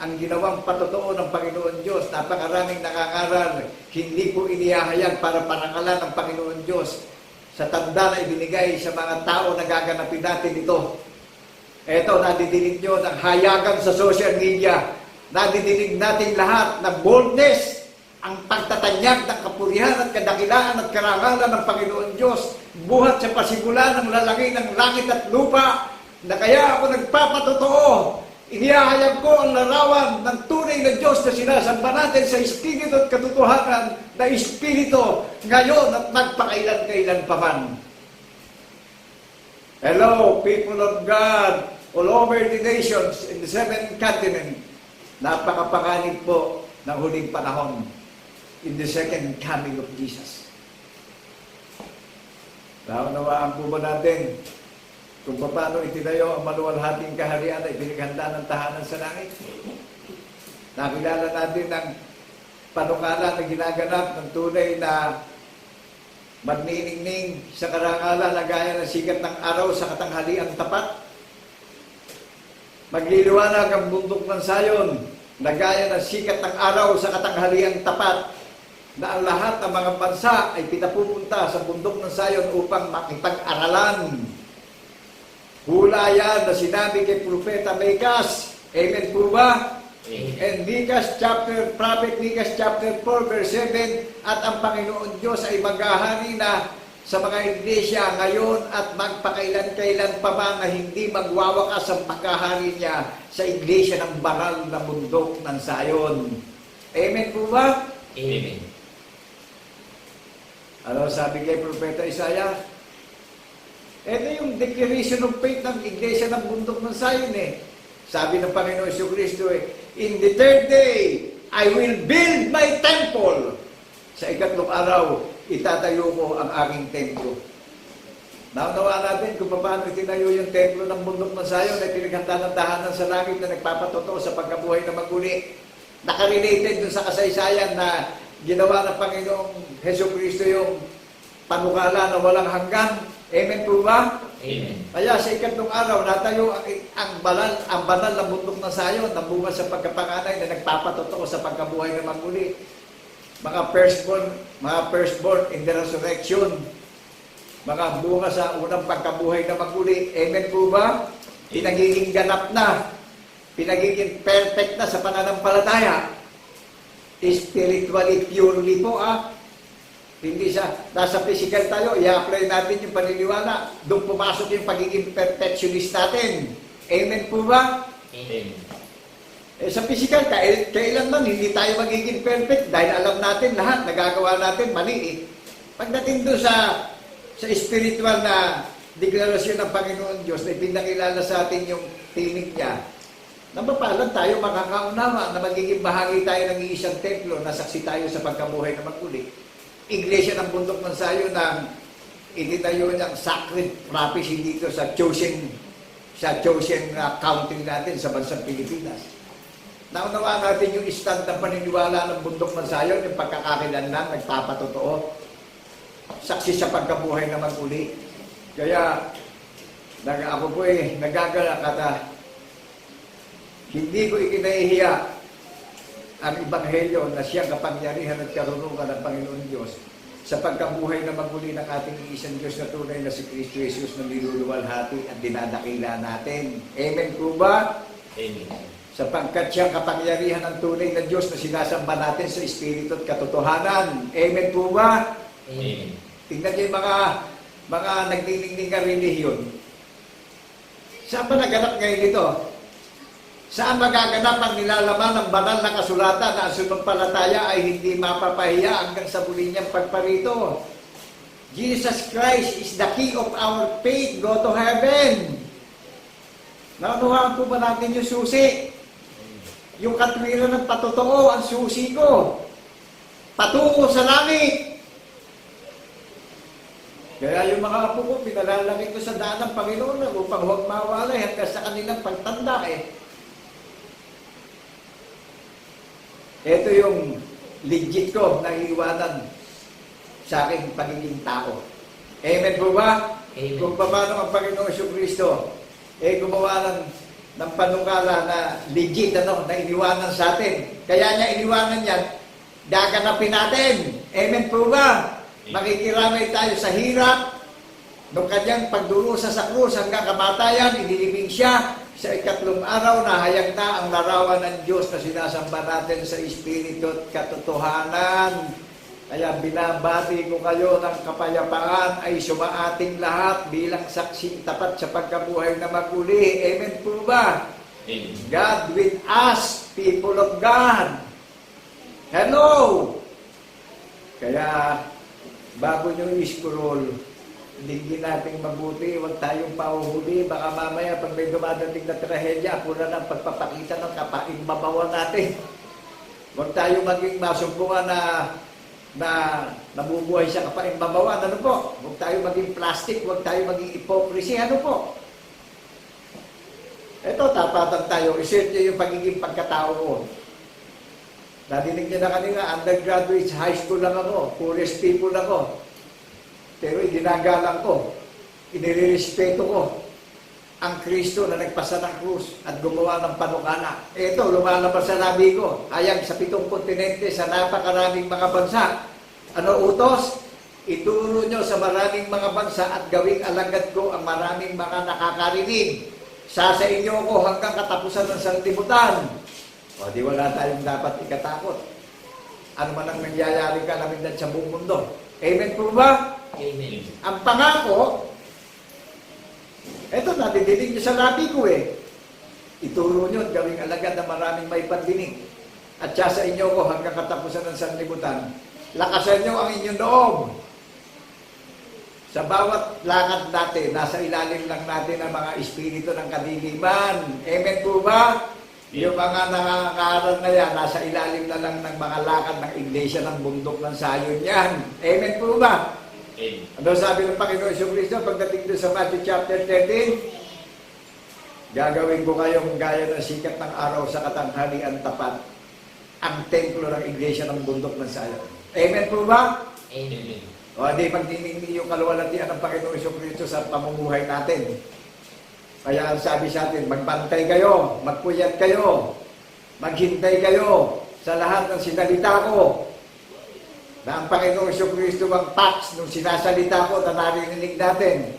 S4: ang ginawang patotoo ng Panginoon Diyos. Napakaraming nakangaral. Hindi po inihahayag para parangalan ng Panginoon Diyos sa tanda na ibinigay sa mga tao na gaganapin natin ito. Ito, nadidinig nyo ng hayagan sa social media. Nadidinig natin lahat ng boldness ang pagtatanyag ng kapurihan at kadakilaan at karangalan ng Panginoon Diyos, buhat sa pasimula ng lalaki ng langit at lupa, na kaya ako nagpapatotoo, inihahayag ko ang larawan ng tunay na Diyos na sinasamba natin sa Espiritu at katotohanan na Espiritu ngayon at magpakailan-kailan pa man. Hello, people of God, all over the nations in the seven continents. Napakapanganib po ng huling panahon in the second coming of Jesus. Naunawaan po ba natin kung paano itinayo ang maluwalhating kaharian ay pinaghanda ng tahanan sa langit? Nakilala natin ng panukala na ginaganap ng tunay na magniningning sa karangalan na gaya ng sikat ng araw sa katanghaliang tapat. Magliliwanag ang bundok ng Sayon na gaya ng sikat ng araw sa katanghaliang tapat, na ang lahat ng mga bansa ay pinapupunta sa bundok ng Sayon upang makipag-aralan. Hula yan na sinabi kay Propeta Micas. Amen po ba? And Prophet Micas chapter 4 verse 7, at ang Panginoon Diyos ay maghahari na sa mga iglesia ngayon at magpakailan-kailan pa man na hindi magwawakas ang pagkahari niya sa iglesia ng banal na bundok ng Sayon. Amen po ba?
S1: Amen.
S4: Ano sabi kay Propeta Isaiah? Ito yung declaration of faith ng iglesia ng bundok ng Sayon eh. Sabi ng Panginoon Jesucristo eh, in the third day, I will build my temple. Sa ikatlong araw, itatayo ko ang aking templo. Naunawa natin kung paano itinayo yung templo ng bundok ng Sayon ay pinaghanda ng tahanan sa langit na nagpapatotoo sa pagkabuhay na maguli. Nakarelated dun sa kasaysayan na ginawa ng Panginoong Jesucristo yung panukala na walang hanggan. Amen po ba?
S1: Amen.
S4: Kaya sa ikatlong araw, natayo ang banal na bundok ng Sayon na bunga sa pagkapanganay na nagpapatotoo sa pagkabuhay na maguli. Mga firstborn in the resurrection, mga bunga sa unang pagkabuhay na maguli. Amen po ba? Pinagiging ganap na, pinagiging perfect na sa pananampalataya. Spiritually, purely po Hindi sa nasa physical tayo, i-apply natin yung paniniwala. Doon pumasok yung pagiging perfectionist natin. Amen po ba?
S1: Amen.
S4: Sa physical, kailanman hindi tayo magiging perfect dahil alam natin lahat, nagagawa natin mali Pagdating doon sa spiritual na deklarasyon ng Panginoon Diyos na pinakilala sa atin yung tinig niya, napapalan tayo makakaunawa na magiging bahagi tayo ng iisang templo na saksi tayo sa pagkabuhay na maguli. Iglesia ng bundok ng Sayon na ititayo niyang sacred prophecy dito sa chosen country natin sa bansang Pilipinas. Naunawaan natin yung stand ng paniniwala ng bundok ng Sayon, yung pagkakakilanlan, nagpapatotoo, saksi sa pagkabuhay na maguli. Kaya, ako po nagagalak at hindi ko ikinahihiya ang Ebanghelyo na siyang kapangyarihan at karunungan ng Panginoon Diyos sa pagkabuhay na maguli ng ating isang Diyos na tunay na si Kristo Jesus na niluluwalhati at dinadakila natin. Amen po ba?
S2: Amen.
S4: Sapagkat siyang kapangyarihan ng tunay na Diyos na sinasamba natin sa Espiritu at katotohanan. Amen po ba?
S2: Amen.
S4: Tingnan niyo yung mga nagdinigning na relihiyon. Saan ba naganap ngayon ito? Saan magaganap ang nilalaman ng banal na kasulatan na ang sumampalataya ay hindi mapapahiya hanggang sa muli niyang pagparito? Jesus Christ is the key of our faith. Go to heaven. Naunuhaan po ba natin yung susi? Yung katwiran ng patotoo, ang susi ko. Patungo sa langit. Kaya yung mga apo ko, pinalalaki ko sa daan ng Panginoon upang huwag mawalay hanggang sa kanilang pagtanda Ito yung legit ko na iiwanan sa aking pagiging tao. Amen po ba?
S1: Amen.
S4: Kung paano ang Panginoon Jesucristo gumawa ng panukala na legit, na iniwanan sa atin. Kaya niya iniwanan yan, gaganapin natin. Amen po ba? Makikiramay tayo sa hirap, nung kanyang pagdurusa sa krus hanggang kamatayan, inilibing siya Sa ikatlong araw, nahayag na ang larawan ng Diyos na sinasamba natin sa Espiritu at katotohanan. Kaya binabati ko kayo ng kapayapaan ay sumaating lahat bilang saksing tapat sa pagkabuhay na maguli. Amen po ba?
S2: Amen.
S4: God with us, people of God. Hello! Kaya, bago nyo i-scroll, digin natin mabuti, huwag tayong pauhuli. Baka mamaya, pag may dumadating na trahedya, pula ng pagpapakita ng kapaing mabawa natin. Huwag tayong maging masumpungan na nabubuhay sa kapaing mabawa. Ano po? Huwag tayong maging plastic, huwag tayong maging hypocrisy. Ano po? Ito, tapatan tayo. I-share nyo yung pagiging pagkatao ko. Nadinig niyo na kanina, undergraduate, high school lang ako, poorest people ako. Pero iginagalang ko, inirespeto ko ang Kristo na nagpasa ng krus at gumawa ng panukala. Ito, lumalabas sa labi ko, ayang sa 7 kontinente, sa napakaraming mga bansa. Ano utos? Ituro nyo sa maraming mga bansa at gawing alagad ko ang maraming mga nakakarinig. Sa inyo ko hanggang katapusan ng sanlibutan. O, di wala tayong dapat ikatakot. Ano man ang nangyayari ka namin sa buong mundo. Amen po ba?
S1: Amen.
S4: Ang pangako, eto, nadidinig nyo sa labi ko eh. Ituro nyo at gawing alagad na maraming may pandinig. At siya sa inyo ko hanggang katapusan ng sanlibutan. Lakasan nyo ang inyong loob. Sa bawat lakad natin, nasa ilalim lang natin ang mga espiritu ng kadiliman. Amen po ba? Yung mga nakakaaral na yan, nasa ilalim na lang ng mga lakad ng iglesia ng bundok ng sayon yan. Amen po ba?
S2: Amen.
S4: Ano sabi ng Panginoon Jesucristo pagdating doon sa Matthew chapter 13? Gagawin ko kayong gaya ng sikat ng araw sa katanghalian tapat, ang templo ng iglesia ng bundok ng sayon. Amen po ba?
S1: Amen.
S4: O di pagdinigni yung kaluwalhatian ng Panginoon Jesucristo sa pamumuhay natin. Kaya ang sabi sa atin, magbantay kayo, magpuyat kayo, maghintay kayo sa lahat ng sinalita ko. Na ang Panginoong Jesucristo ang facts nung sinasalita ko na narinig natin.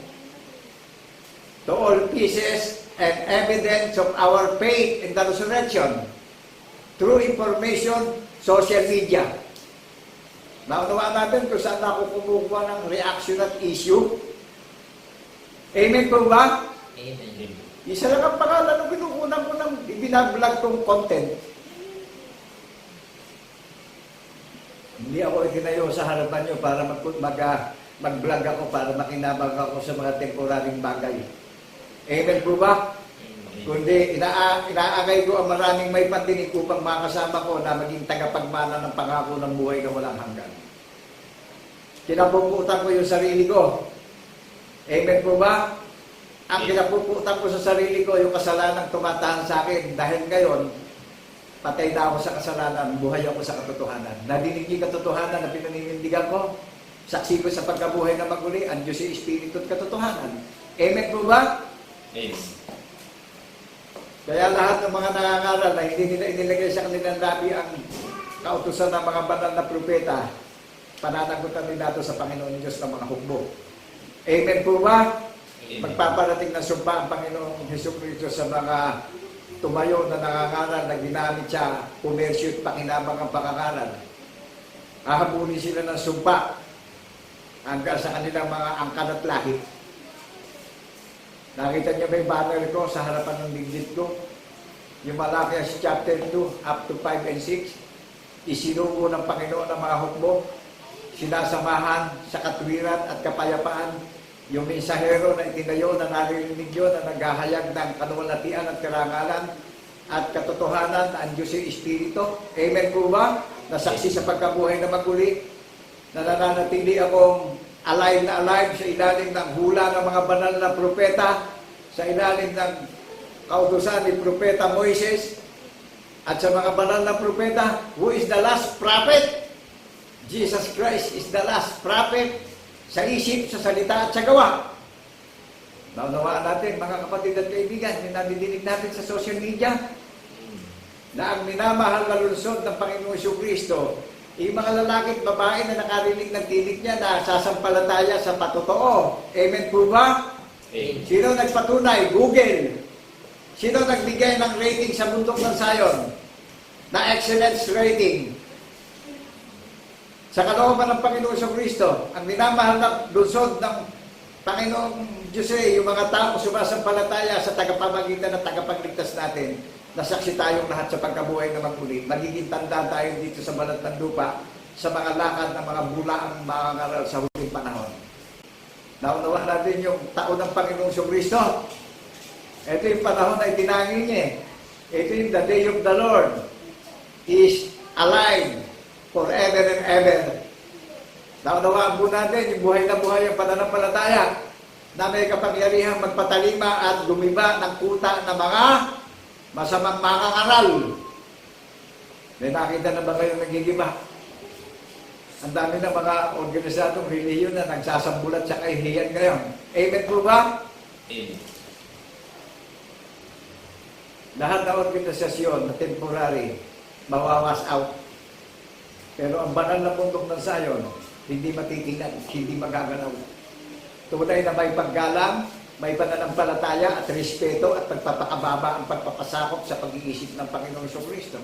S4: To all pieces and evidence of our faith in the resurrection through information, social media. Naunawaan natin kung saan ako kumukuha ng reaction at issue. Amen po ba?
S1: Amen.
S4: Isa lang ang pangalan ng kinukunan ko ng ibinablog kong content. Hindi ako itinayo sa harapan nyo para mag-vlog ako, para makinabang ako sa mga temporaring bagay. Amen po ba? Kundi inaagay ko ang maraming may pandinig upang makasama ko na maging tagapagmana ng pangako ng buhay na walang hanggan. Kinapuputan ko yung sarili ko. Amen po ba? Ang kinapuputan ko sa sarili ko, yung kasalanan tumatahan sa akin. Dahil ngayon, patay na ako sa kasalanan, buhay ako sa katotohanan. Nadinig yung katotohanan na pinaninindigan ko. Saksi ko sa pagkabuhay na maguli, ang Diyos ay Espiritu at katotohanan. Amen po ba?
S2: Amen.
S4: Kaya lahat ng mga nangangaral na hindi nila inilagay sa kanilang labi ang kautusan ng mga banal na propeta, pananagutan din nato sa Panginoon Diyos ng mga hukbo. Amen po ba? Magpaparating na sumpa ang Panginoong Jesucristo sa mga tumayo na nangangaral na ginamit siya, pumersyo at pakinabang ang pangangaral. Hahabulin sila ng sumpa hanggang sa kanilang mga angkan at lahit. Nakita niyo ba yung banner ko sa harapan ng digit ko? Yung Malakias chapter 2 up to 5 and 6. Isinugo ng Panginoon ang mga hukbo, sinasamahan sa katwiran at kapayapaan yung mensahero na itinayo na narinig yun na naghahayag ng kaluwalhatian at karangalan at katotohanan na ang Diyos ay Espiritu. Amen po ba? Nasaksi sa pagkabuhay na maguli, na nananatili akong alive na alive sa ilalim ng hula ng mga banal na propeta, sa ilalim ng kautusan ni Propeta Moises, at sa mga banal na propeta, who is the last prophet? Jesus Christ is the last prophet sa isip, sa salita at sa gawa. Naunawaan natin, mga kapatid at kaibigan, yung nadidinig natin sa social media, na ang minamahal na lungsod ng Panginoong Jesucristo, yung mga lalaki at babae na nakarinig ng tinig niya na sasampalataya sa patotoo. Amen po ba?
S2: Amen.
S4: Sino nagpatunay? Google. Sino nagbigay ng rating sa bundok ng Zion? Na excellence rating. Sa kalooban ng Panginoon sa Kristo, ang minamahal na lungsod ng Panginoong Diyos yung mga taong sumasampalataya sa tagapamagitan ng tagapagligtas natin, nasaksi tayong lahat sa pagkabuhay na maguli. Magiging tanda tayo dito sa balat ng lupa, sa mga lakad ng mga bulaang mangangaral sa huling panahon. Naunawa natin yung taon ng Panginoong sa Kristo. Ito yung panahon na itinangin niya. Ito yung the day of the Lord is alive forever and ever. Naunawaan po natin yung buhay na buhay ang pananampalataya na may kapangyarihang magpatalima at gumiba ng kuta ng mga masamang mangangaral. May nakita na ba kayo nagigiba? Ang dami ng mga organisadong reliyon na nagsasambulat sa kahihiyan ngayon. Amen po ba?
S2: Amen.
S4: Lahat ng organisasyon na temporary, mawawas out. Pero ang banal na bundok ng Zion, hindi matitingnan, hindi magagalaw. Tunay na may paggalang, may pananampalataya at respeto at pagpapakababa ang pagpapasakop sa pag-iisip ng Panginoong Kristo.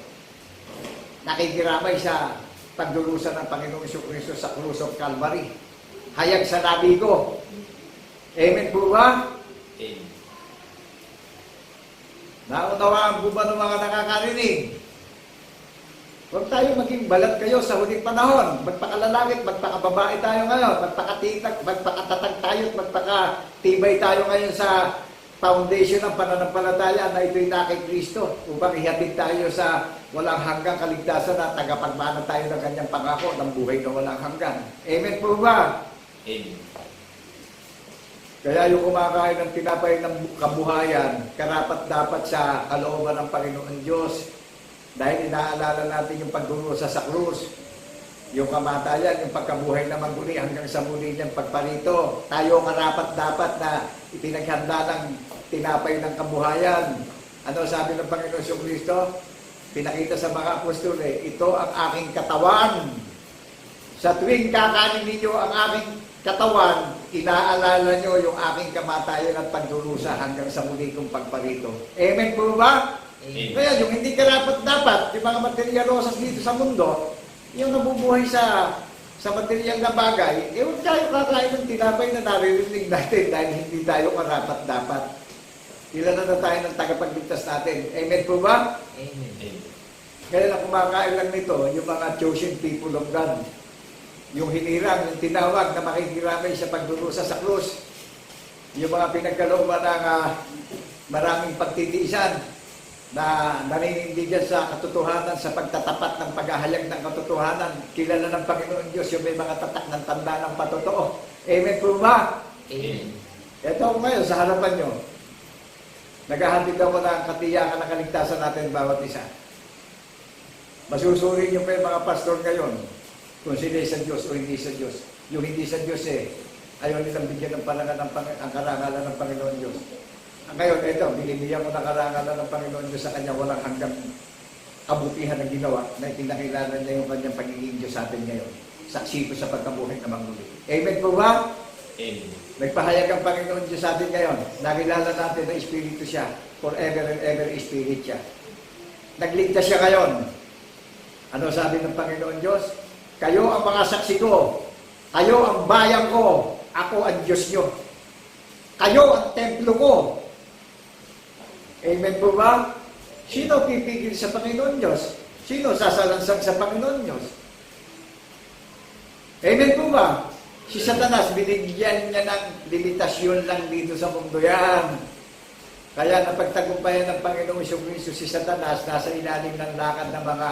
S4: Nakikiramay sa pagdurusa ng Panginoong Kristo sa Krus of Calvary. Hayag sa labi ko. Amen po ba?
S2: Amen.
S4: Naunawaan po ba ng mga nakakarinig? Huwag tayo maging balat kayo sa huling panahon. Magpakalalangit, magpakababae tayo ngayon, magpakatatag tayo, magpakatibay tayo ngayon sa foundation ng pananampalataya na ito'y na kay Kristo upang ihatid tayo sa walang hanggang kaligtasan na tagapagmana tayo ng kanyang pangako ng buhay na walang hanggan. Amen po ba?
S2: Amen.
S4: Kaya yung kumakain ng tinapay ng kabuhayan, karapat-dapat sa kalooban ng Panginoon Diyos. Dahil inaalala natin yung pagdurusa sa krus, yung kamatayan, yung pagkabuhay na maguli hanggang sa muli niyang pagparito. Tayo karapat-dapat na ipinaghanda ng tinapay ng kabuhayan. Ano sabi ng Panginoon Kristo? Pinakita sa mga apostol, ito ang aking katawan. Sa tuwing kakanin ninyo ang aking katawan, inaalala nyo yung aking kamatayan at pagdurusa hanggang sa muli kong pagparito. Amen po ba?
S2: Amen.
S4: Kaya yung hindi karapat-dapat, yung mga materyalosas dito sa mundo, yung nabubuhay sa materyal na bagay, huwag tayo kakain ng tinapay na naririnig natin dahil hindi tayo karapat-dapat. Kilala na tayo ng tagapagligtas natin. Amen po ba?
S1: Amen.
S2: Amen.
S4: Kaya na kumakain lang nito, yung mga chosen people of God. Yung hinirang, yung tinawag na makikiramay sa pagdurusa sa krus. Yung mga pinagkalooban ng maraming pagtitiisan na naninindigan sa katotohanan, sa pagtatapat ng paghahayag ng katotohanan. Kilala ng Panginoon Diyos yung may mga tatak ng tanda ng patotoo. Amen po ba?
S1: Amen.
S4: Ito ako ngayon sa harapan nyo. Naghahatid ako ng katiyakan ng kaligtasan natin bawat isa. Masusuri nyo pa yung mga pastor ngayon kung sila sa Diyos o hindi sa Diyos. Yung hindi sa Diyos ayaw nilang bigyan ng ang karangalan ng Panginoon Diyos. Ngayon, ito, binibigyan ko ng karangalan ng Panginoon Diyos sa kanya walang hanggang kabutihan na ginawa na itinakilala niya yung kanyang pagiging Diyos sa atin ngayon. Saksi ko sa pagkabuhay na magmuli. Amen po ba?
S2: Amen.
S4: Nagpahayag ang Panginoon Diyos sa atin ngayon. Nakilala natin na Espiritu siya. Forever and ever Spirit siya. Nagligtas siya ngayon. Ano sabi ng Panginoon Diyos? Kayo ang mga saksi ko. Kayo ang bayan ko. Ako ang Diyos nyo. Kayo ang templo ko. Amen po ba? Sino pipigil sa Panginoon Diyos? Sino sasalansang sa Panginoon Diyos? Amen po ba? Si Satanas, binigyan niya ng limitasyon lang dito sa mundo yan. Kaya napagtagumpayan ng Panginoong Kristo si Satanas, nasa ilalim ng lakad ng mga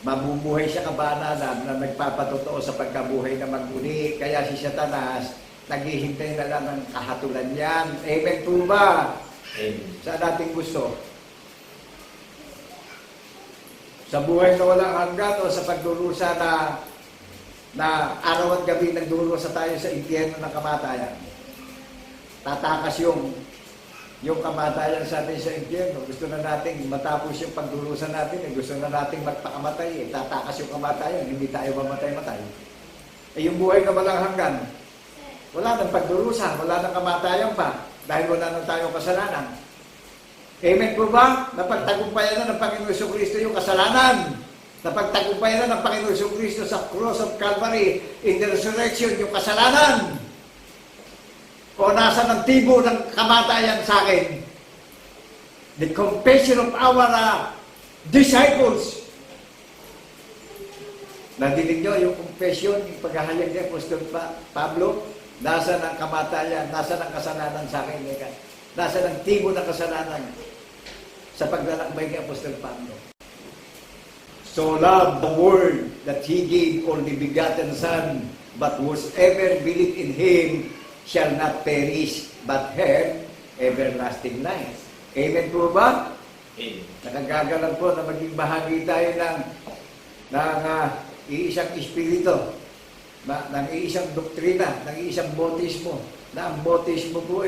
S4: mabubuhay sa kabanalan na nagpapatotoo sa pagkabuhay na magmuli. Kaya si Satanas, naghihintay na lang ng kahatulan yan. Amen po ba?
S2: Amen.
S4: Saan nating gusto? Sa buhay na walang hanggan o sa pagdurusa na araw at gabi nagdurusa tayo sa impyerno ng kamatayan. Tatakas yung kamatayan sa atin sa impyerno. Gusto na nating matapos yung pagdurusa natin. Gusto na nating magpakamatay. Tatakas yung kamatayan. Hindi tayo mamatay-matay. Yung buhay na walang hanggan, wala nang pagdurusa, wala nang kamatayan pa. Dahil wala nang tayong kasalanan. Amen po ba? Napagtagumpayan na ng Panginoon Kristo yung kasalanan. Napagtagumpayan na ng Panginoon Kristo sa cross of Calvary in the resurrection yung kasalanan. O nasa ng tibo ng kamatayan sa akin. The confession of our disciples. Nadinig nyo yung confession, yung paghahayag ni Apostol Pablo, nasa ng kamatayan, nasa ng kasalanan sa akin. Nasa ng tibo ng kasalanan sa paglalakbay ni Apostol Pablo. So love the word that He gave only begotten Son, but whosoever believe in Him shall not perish, but have everlasting life. Amen po ba?
S2: Amen.
S4: Nakagagalan po na maging bahagi tayo ng iisang espiritu, ng iisang doktrina, ng iisang bautismo, na ang bautismo po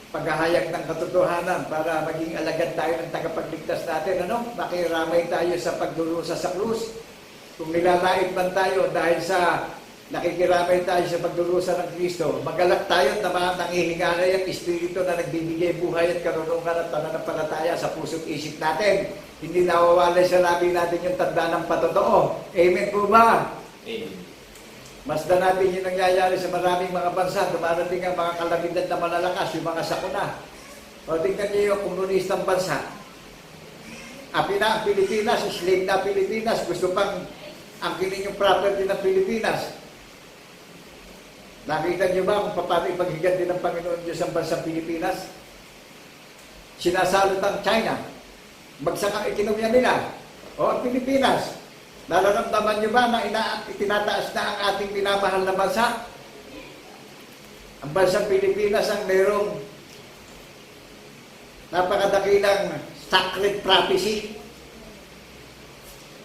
S4: paghahayag ng katotohanan para maging alagad tayo ng tagapagligtas natin. Makiramay tayo sa pagdurusa sa krus. Kung nilalait man tayo dahil sa nakikiramay tayo sa pagdurusa ng Kristo, magalak tayo na nangihingalay ang espiritu na nagbibigay buhay at karunungan at pananampalataya sa puso't isip natin. Hindi nawawalay sa labi natin yung tanda ng patotoo. Amen po ba?
S2: Amen.
S4: Masdan natin yung nangyayari sa maraming mga bansa. Dumarating ang mga kalamidad na malalakas, yung mga sakuna. O tingnan niyo yung komunistang bansa. Api na ang Pilipinas, slave na Pilipinas, gusto pang angkinin yung property ng Pilipinas. Nakita niyo ba kung paano ipaghiganti ng Panginoon Diyos ang bansang Pilipinas? Sinasalot ang China. Bagsak ang ekonomiya nila. O ang Pilipinas. Nararamdaman niyo ba na itinataas na ang ating pinamahal na bansa? Ang bansang Pilipinas ang mayroong napakadakilang sacred prophecy.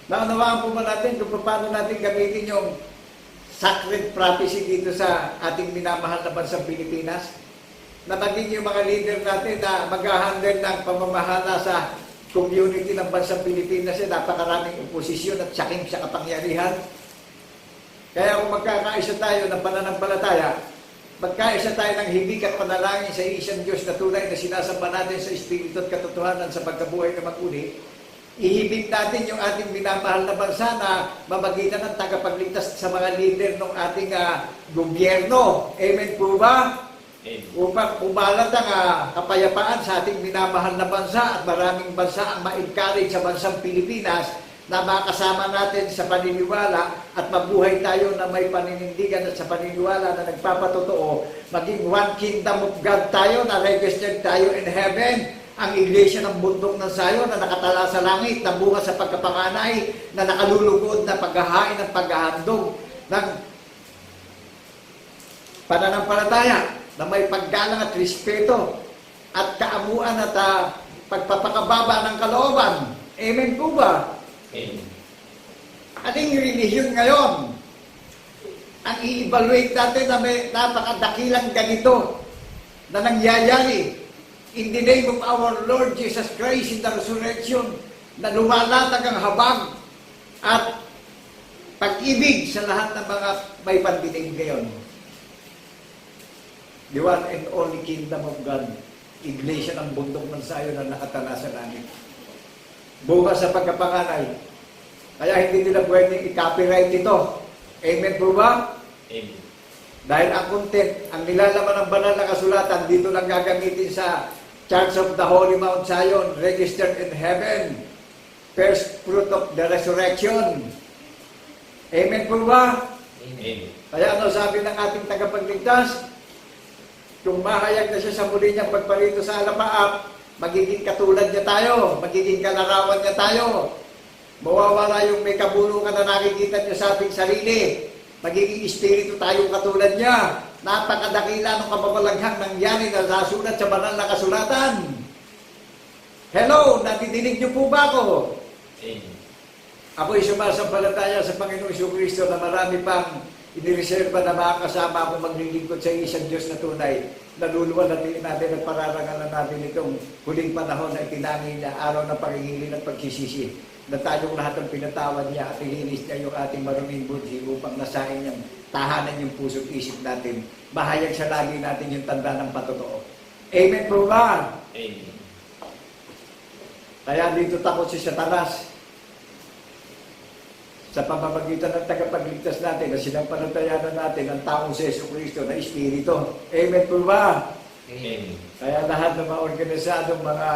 S4: Naunawaan po ba natin kung paano natin gamitin yung sacred prophecy dito sa ating minamahal na bansang Pilipinas? Na maging yung mga leader natin na mag-handle ng pamamahala sa community ng bansang Pilipinas napakaraming oposisyon at saking sa kapangyarihan. Kaya kung magkakaisa tayo ng pananampalataya, magkaisa tayo ng hibig at panalangin sa isang Diyos na tunay na sinasamba natin sa Espiritu at katotohanan sa pagkabuhay na mag-uli, ihibig natin yung ating minamahal na bansa na mamagitan ng tagapagligtas sa mga leader ng ating gobyerno. Amen po ba? Upang umalat ang kapayapaan sa ating minamahal na bansa at maraming bansa ang ma-encourage sa bansang Pilipinas na makasama natin sa paniniwala at mabuhay tayo na may paninindigan at sa paniniwala na nagpapatotoo, maging one kingdom of God tayo na registered tayo in heaven, ang iglesia ng bundok ng Zion na nakatala sa langit, na bunga sa pagkapanganay, na nakalulugod na paghahain at paghahandog ng pananampalataya, na may paggalang at respeto at kaamuan at pagpapakababa ng kalooban. Amen po ba?
S2: Amen.
S4: Ating relihiyon ngayon, ang i-evaluate natin na may napakadakilang ganito na nangyayari in the name of our Lord Jesus Christ in the resurrection, na lumalatag ang habag at pag-ibig sa lahat ng mga may pandinig ngayon. The one and only kingdom of God, iglesia ng bundok ng Zion na nakatala sa langit. Bunga sa pagkapanganay. Kaya hindi nila pwedeng i-copyright ito. Amen po ba?
S2: Amen.
S4: Dahil ang content, ang nilalaman ng banal na kasulatan, dito lang gagamitin sa Church of the Holy Mount Zion, registered in heaven. First fruit of the resurrection. Amen po ba?
S2: Amen.
S4: Kaya ano sabi ng ating tagapagligtas? Kung mahayag na siya sa muli niyang pagparito sa alapaap, magiging katulad niya tayo, magiging kalarawan niya tayo. Mawawala yung may kabulukan na nakikita niya sa ating sarili. Magiging espiritu tayong katulad niya. Napakadakila ng kababalaghang nangyari na nasulat sa banal na kasulatan. Hello, natidinig niyo po ba ako?
S2: Amen.
S4: Ako'y sumasampalataya sa Panginoong Kristo na marami pang inireserba na makakasama akong maglilingkod sa isang Diyos na tunay. Naluluwalhatiin natin at pararangalan natin itong huling panahon na itinangin niya, araw ng pagigilin at pagsisisi, na tayong lahat ang pinatawad niya at ilinis niya yung ating maruming budhi upang nasain niyang tahanan yung puso't isip natin. Mahayag sa lagi natin yung tanda ng patotoo. Amen po ba?
S2: Amen.
S4: Kaya dito takot si Satanas sa pamamagitan ng tagapagligtas natin na sinampalatayanan natin ang taong si Jesucristo na Espiritu. Amen po ba?
S2: Amen.
S4: Kaya lahat ng mga organisadong mga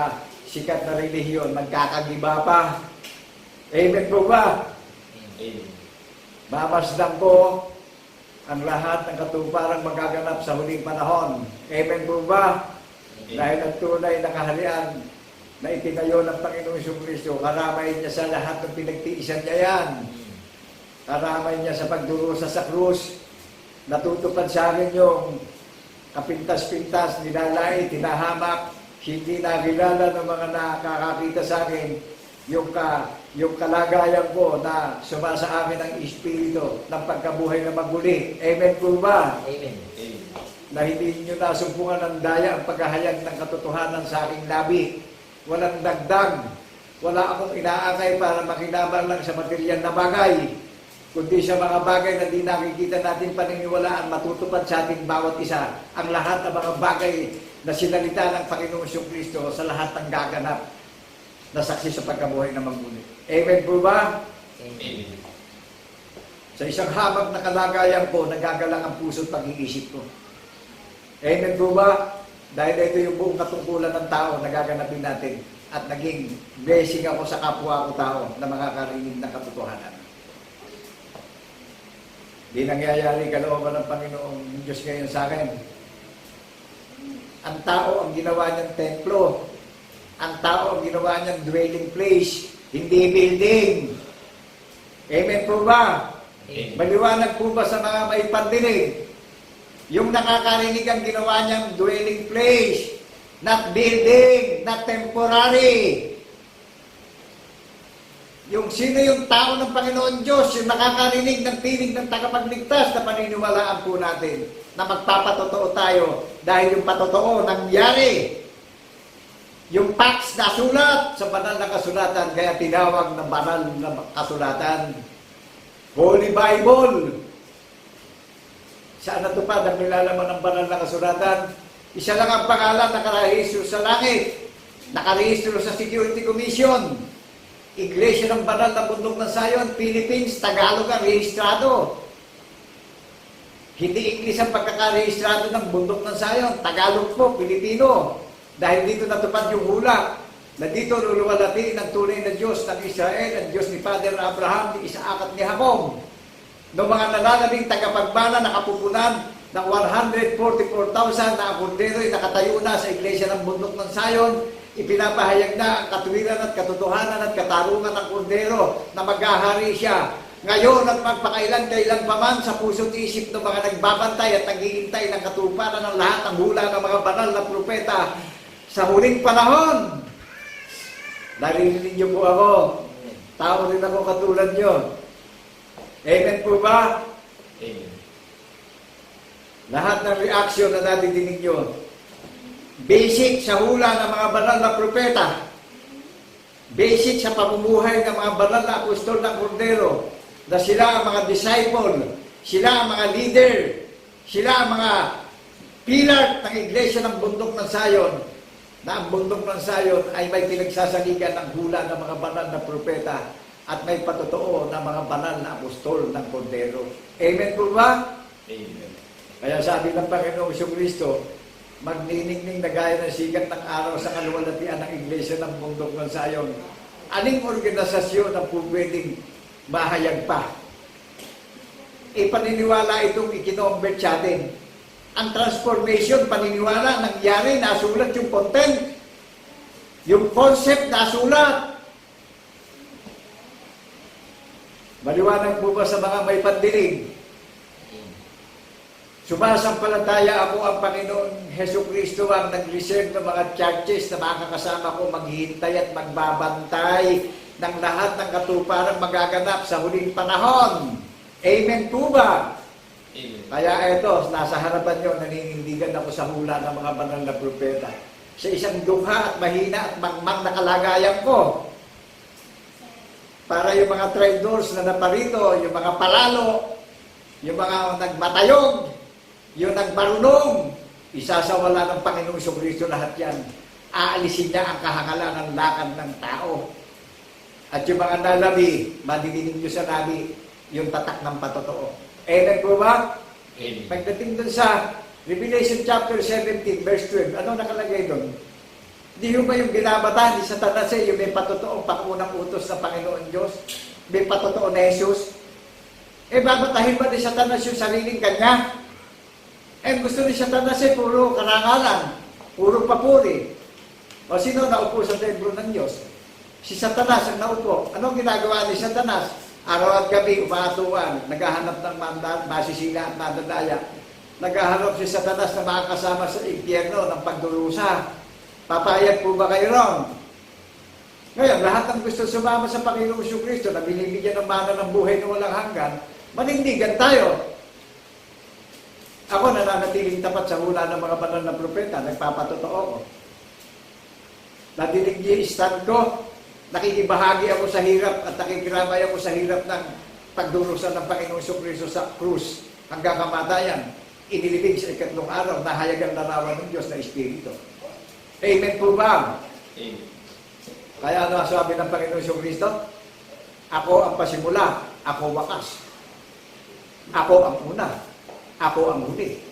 S4: sikat na relihiyon magkakagiba pa. Amen po ba?
S2: Amen.
S4: Mamasdan po ang lahat ng katuparang magaganap sa huling panahon. Amen po ba? Dahil ang tunay na kaharian na itinayo ng Panginoong Jesucristo, karamay niya sa lahat ng pinagtiisan niya yan. Karamay niya sa pagdurusa sa krus. Natutupad sa akin yung kapintas-pintas, nilalait, tinahamak, hindi nakilala ng mga nakakakita sa akin yung kalagayan ko na sumasa akin ang Espiritu ng pagkabuhay na maguli. Amen po ba?
S1: Amen.
S2: Amen.
S4: Na hindi nyo nasumpungan ng daya ang paghahayag ng katotohanan sa aking labi. Walang dagdag. Wala akong inaakay para makinabang lang sa material na bagay, kundi sa mga bagay na di nakikita natin paniniwalaan, matutupad sa ating bawat isa ang lahat ng mga bagay na sinalita ng Panginoong Jesucristo sa lahat ng gaganap na saksi sa pagkabuhay na magmuli. Amen po ba?
S2: Amen.
S4: Sa isang habang na kalagayan po, nagagalang ang puso at pag-iisip ko. Amen po ba? Dahil ito yung buong katungkulan ng tao na gaganapin natin at naging blessing ako sa kapwa ko tao na makakarinig ng katotohanan. Di nangyayari kalooban ng Panginoong Diyos ngayon sa akin. Ang tao ang ginawa niyang templo. Ang tao ang ginawa niyang dwelling place, hindi building. Amen po ba?
S2: Amen.
S4: Maliwanag po ba sa mga may pandinig? Yung nakakarinig ang ginawa niyang dwelling place, not building, not temporary. Yung sino yung tao ng Panginoon Diyos, yung nakakarinig ng tinig ng tagapagligtas na paniniwalaan po natin na magpapatotoo tayo dahil yung patotoo nangyari. Yung facts na sulat sa banal na kasulatan, kaya tinawag na banal na kasulatan. Holy Bible. Saan natupad ang nilalaman ng banal na kasulatan? Isa lang ang pangalan, nakarehistro sa langit. Nakarehistro sa Security Commission. Iglesia ng Banal na Bundok ng Sayon, Philippines, Tagalog ang rehistrado. Hindi English ang pagkakarehistrado ng Bundok ng Sayon. Tagalog po, Pilipino. Dahil dito natupad yung hula na dito luluwalhatiin ang tunay na Diyos ng Israel, ang Diyos ni Father Abraham, ni Isaac at ni Jacob. Noong mga nalalabing tagapagbana na kapupunan ng 144,000 na ang kordero ay nakatayo na sa Iglesia ng Bundok ng Sayon, ipinapahayag na ang katuwiran at katotohanan at katarungan ng kordero na maghahari siya. Ngayon at magpakailan-kailan pa man sa puso't isip ng mga nagbabantay at naghihintay ng katuparan ng lahat ng hula ng mga banal na propeta sa huling panahon. Narinig niyo po ako. Tao rin ako katulad niyo. Amen po ba?
S2: Amen.
S4: Lahat ng reaksyon na nadidinig niyo, basic sa hula ng mga banal na propeta, basic sa pamumuhay ng mga banal na apostol ng kordero, na sila ang mga disciple, sila ang mga leader, sila ang mga pillar ng Iglesia ng Bundok ng Sayon, na ang Bundok ng Sayon ay may pinagsasaligan ng hula ng mga banal na propeta at may patotoo ng mga banal na apostol ng kordero. Amen po ba?
S2: Amen.
S4: Kaya sabi ng Panginoong Jesucristo, magniningning na gaya ng sikat ng araw sa kaluwalhatian ng Iglesia ng Bundok ng Sayon. Aling organisasyon ang pwedeng mahayag pa? Paniniwala itong ikinombert sa atin. Ang transformation, paniniwala, nangyari, nasulat yung content, yung concept, nasulat. Maliwanag po ba sa mga may pandinig? Sumasampalataya ako ang Panginoon Jesucristo ang nag-reserve ng mga churches na makakasama ko maghihintay at magbabantay ng lahat ng katuparan magaganap sa huling panahon. Amen po ba?
S2: Amen.
S4: Kaya eto, nasa harapan nyo, naninindigan ako sa hula ng mga banal na propeta. Sa isang dungha at mahina at mangmang na kalagayan ko. Para yung mga traders na naparito, yung mga palalo, yung mga nagmatayog, yung nagmarunong, isasawala ng Panginoong Jesucristo lahat yan. aalisin niya ang kahangalan ng lakad ng tao. At yung mga nalabi, madidinig nyo sa labi, yung tatak ng patotoo. Amen po ba?
S2: Amen.
S4: Pagdating dun sa Revelation chapter 17, verse 12, ano nakalagay doon? Di ba yung binabata ni Satanas yung may patotoong pakunang utos ng Panginoon Diyos? May patotoo na Jesus? Babatahin ba ni Satanas yung sariling kanya? Gusto ni Satanas puro karangalan, puro papuri. O sino naupo sa templo ng Diyos? Si Satanas ang naupo. Anong ginagawa ni Satanas? Araw at gabi, umaatuan, naghahanap ng masisila at madadaya. Naghahanap si Satanas na makakasama sa impyerno ng pagdurusa. Papayag po ba kayo ron? Ngayon, lahat ng gusto sumama sa Panginoong Kristo na binibigyan ng mana ng buhay na walang hanggan, manindigan tayo. Ako nananatiling tapat sa hula ng mga banal na propeta, nagpapatotoo ko. Nadinig niyo yung stand ko, nakikibahagi ako sa hirap at nakikiramay ako sa hirap ng pagdurusan ng Panginoong Kristo sa krus hanggang kamatayan. Inilibing sa ikatlong araw, nahayagang larawan ng Diyos na Espiritu. Amen po ba?
S2: Amen.
S4: Kaya ano sabi ng Panginoong Kristo? Ako ang pasimula, ako wakas. Ako ang una, ako ang huli.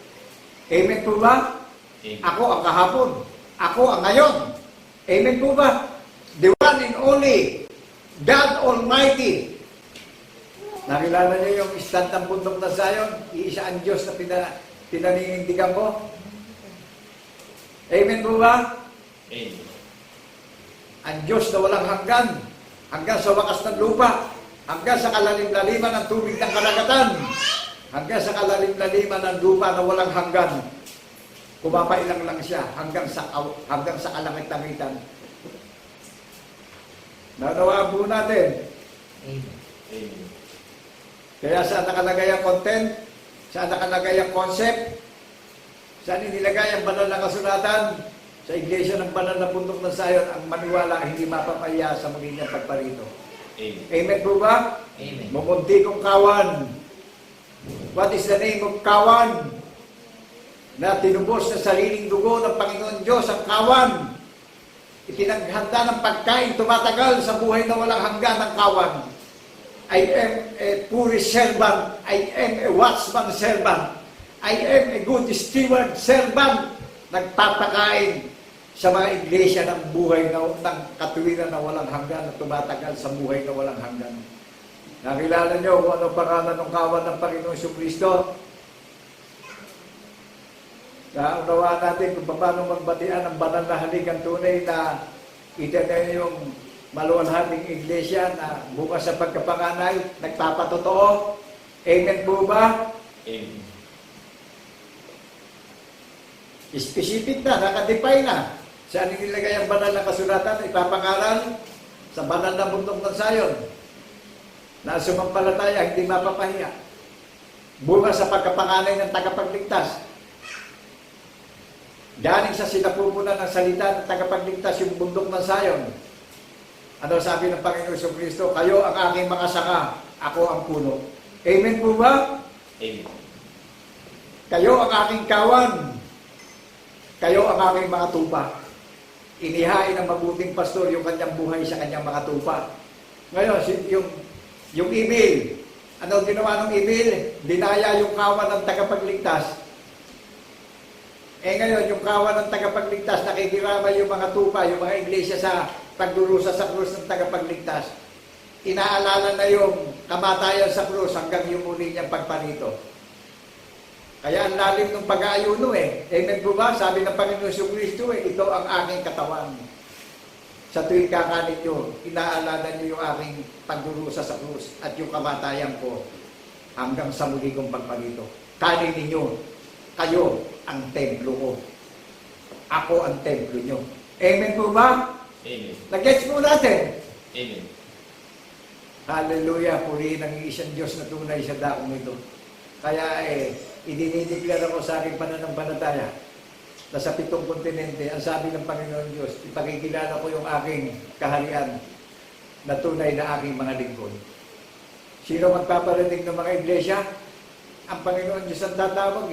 S4: Amen po ba?
S2: Amen.
S4: Ako ang kahapon, ako ang ngayon. Amen po ba? The one and only, God Almighty. Nakilala niyo yung stand ng bundok na Zion? Iisa ang Diyos na pinaninindigan mo? Amen po ba?
S2: Amen.
S4: Ang Diyos na walang hanggan sa wakas ng lupa, hanggang sa kalalim-laliman ng tubig ng karagatan, hanggang sa kalalim-laliman ng lupa na walang hanggan. Kumapailang lang siya hanggang sa kalangit-langitan. Nanawaan po natin.
S1: Amen.
S2: Amen.
S4: Kaya saan nakalagay ang content? Saan nakalagay ang concept? Saan inilagay ang banal na kasulatan? Sa iglesia ng banal na bundok ng Zion, ang maniwala hindi mapapaya sa magiging pagparito.
S2: Amen.
S4: Amen po ba?
S1: Amen.
S4: Mumunti kong kawan. What is the name of kawan? Na tinubos sa sariling dugo ng Panginoon Diyos ang kawan. Ipinaghanda ng pagkain, tumatagal sa buhay na walang hanggan ng kawan. I am a poorest servant. I am a watchman servant. I am a good steward servant. Nagpapakain sa mga iglesia ng buhay ng katuwiran na walang hanggan na tumatagal sa buhay na walang hanggan. Nakilala niyo kung ano pangalan ng kawan ng Panginoong Kristo? Naunawaan natin kung paano magbatian ang banal na haligang tunay na ito na yung maluwalhating iglesia na bukas sa pagkapanganay, nagpapatotoo. Amen po ba?
S2: Amen.
S4: Specific na, nakadefine na. Saan nilagay ang banal na kasulatan? Ipapangaral sa banal na bundok ng Zion. Na sumampalataya, hindi mapapahiya. Bukas sa pagkapanganay ng tagapagligtas. Galing sa sinapupunan ng salita ng tagapagligtas yung bundok ng Zion. Ano sabi ng Panginoon Kristo? Kayo ang aking mga sanga, ako ang puno. Amen po ba?
S2: Amen.
S4: Kayo ang aking kawan. Kayo ang aking mga tupa. Inihain ng mabuting pastor yung kanyang buhay sa kanyang mga tupa. Ngayon, yung evil, ano ginawa ng evil? Dinaya yung kawan ng tagapagligtas. Ngayon, yung kawan ng tagapagligtas, nakikiramay yung mga tupa, yung mga iglesia sa pagdurusa sa krus ng tagapagligtas. Inaalala na yung kamatayan sa krus hanggang yung muli niyang pagparito. Kaya ang lalim ng pag-aayuno Amen po ba? Sabi ng Panginoon Kristo ito ang aking katawan. Sa tuwing kakanin nyo, inaalala nyo yung aking pagdurusa sa krus at yung kamatayan ko hanggang sa muli kong pagparito. Kanin ninyo, kayo ang templo ko. Ako ang templo nyo. Amen po ba?
S2: Amen.
S4: Nag-gets po natin.
S2: Amen.
S4: Hallelujah, purihin ang isang Diyos na tunay sa daong ito. Kaya idinideklara ko sa aking pananampalataya na sa 7 kontinente, ang sabi ng Panginoon Diyos, ipakikilala ko yung aking kaharian na tunay na aking mga lingkod. Sino magpaparating ng mga iglesia? Ang Panginoon Diyos ang tatawag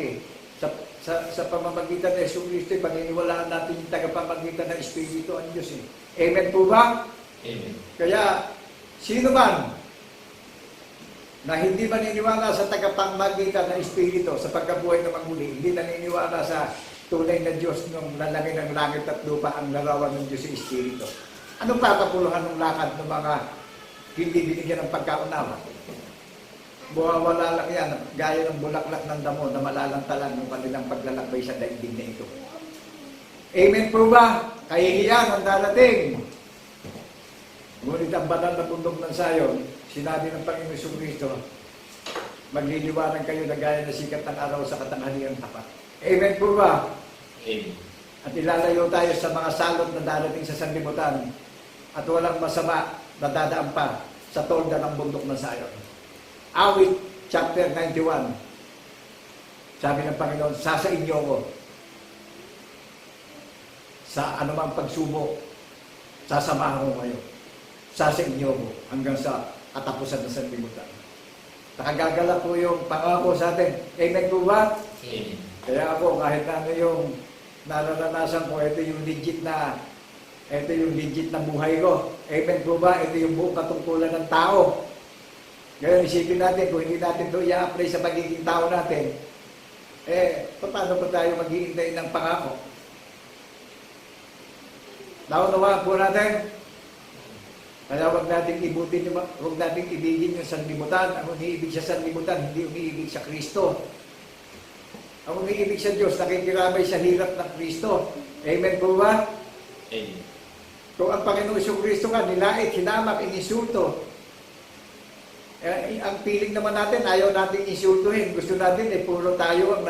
S4: sa pamamagitan ng Yesu Kristo, paniniwalaan natin yung tagapamagitan ng Espiritu ang Diyos. Amen po ba?
S2: Amen.
S4: Kaya, sino man na hindi maniniwala sa tagapamagitan ng Espiritu sa pagkabuhay ng maguli, hindi naniniwala sa tunay na Diyos ng lalaki ng langit at lupa ang larawan ng Diyos sa Espiritu. Anong patapuluhan ng lakad ng mga hindi binigyan ng pagkaunawa? Buwawala lang yan, gaya ng bulaklak ng damo na malalantalan ng kanilang paglalakbay sa daigdig na ito. Amen po ba? Kahihiyan ang darating. Ngunit ang banal na bundok ng Sayon, sinabi ng Panginoon Jesucristo, magliliwanag kayo na gaya na sikat ng araw sa katanghaliang tapat. Amen po ba?
S2: Amen.
S4: At ilalayo tayo sa mga salot na darating sa sanlibutan at walang masama na dadaan pa sa tolda ng bundok ng Sayon. Awit, chapter 91. Sabi ng Panginoon, sasain niyo ko sa anumang pagsubok, sasamahan ko kayo. Sasain niyo ko hanggang sa katapusan ng sanlibutan. Nakagagala po yung pangako sa atin. Amen po ba?
S2: Amen.
S4: Kaya ako, kahit ano yung nararanasan ko, ito yung legit na buhay ko. Amen po ba? Ito yung buong katungkulan ng tao. Ngayon, isipin natin, kung hindi natin ito i-apply sa pagiging tao natin, paano pa tayo maghihintay ng pangako? Naunawaan po natin. Kaya huwag natin ibigin yung sanlibutan. Ang umiibig sa sanlibutan, hindi umiibig sa Kristo. Ang umiibig sa Diyos, nakikiramay sa hirap ng Kristo. Amen po ba?
S2: Amen.
S4: Kung ang Panginoon Kristo ka, nilait, hinamak, inisulto, ang feeling naman natin, ayaw natin insultuhin. Gusto natin, puro tayo ang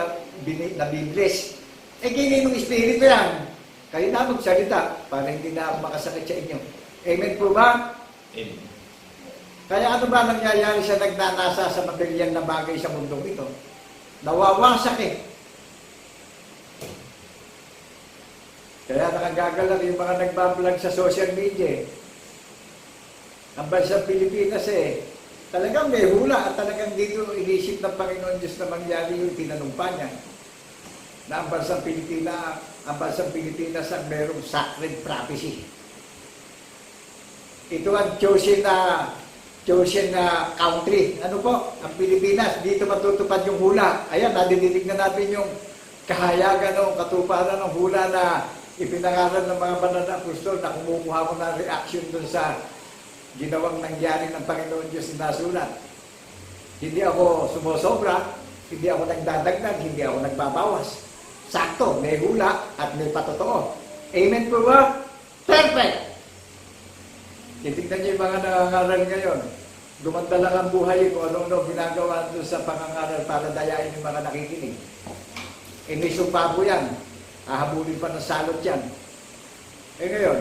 S4: nabibless. Kininong Espiritu yan. Kayo na magsalita para hindi na makasakit sa inyo. Amen po ba?
S2: Amen.
S4: Kaya ano ba nangyayari sa nagnanasa sa material na bagay sa mundong ito? Nawawasak Kaya nakagagalak yung mga nagbablog sa social media. Ang bansang Pilipinas talagang may hula at talagang dito inisip ng Panginoon Diyos na mangyari yung tinanumpa niya. Na ang bansang Pilipinas ang merong sacred prophecy. Ito ang chosen na country. Ano po? Ang Pilipinas. Dito matutupad yung hula. Ayan, nadidinig na natin yung kahayagan o katuparan ng hula na ipinangaral ng mga banal na apostol na kumukuha mo na reaction dun sa ginawang nangyari ng Panginoon Diyos na nasulat. Hindi ako sumusobra, hindi ako nagdadagdag, hindi ako nagbabawas. Sakto, may hula at may patotoo. Amen po ba? Perfect! Titignan niyo yung mga nangangaral ngayon. Gumanda lang ang buhay kung ano-ano ginagawa doon sa pangangaral para dayain yung mga nakikinig. May sumpa po yan. Hahabulin pa ng salot yan. Ngayon,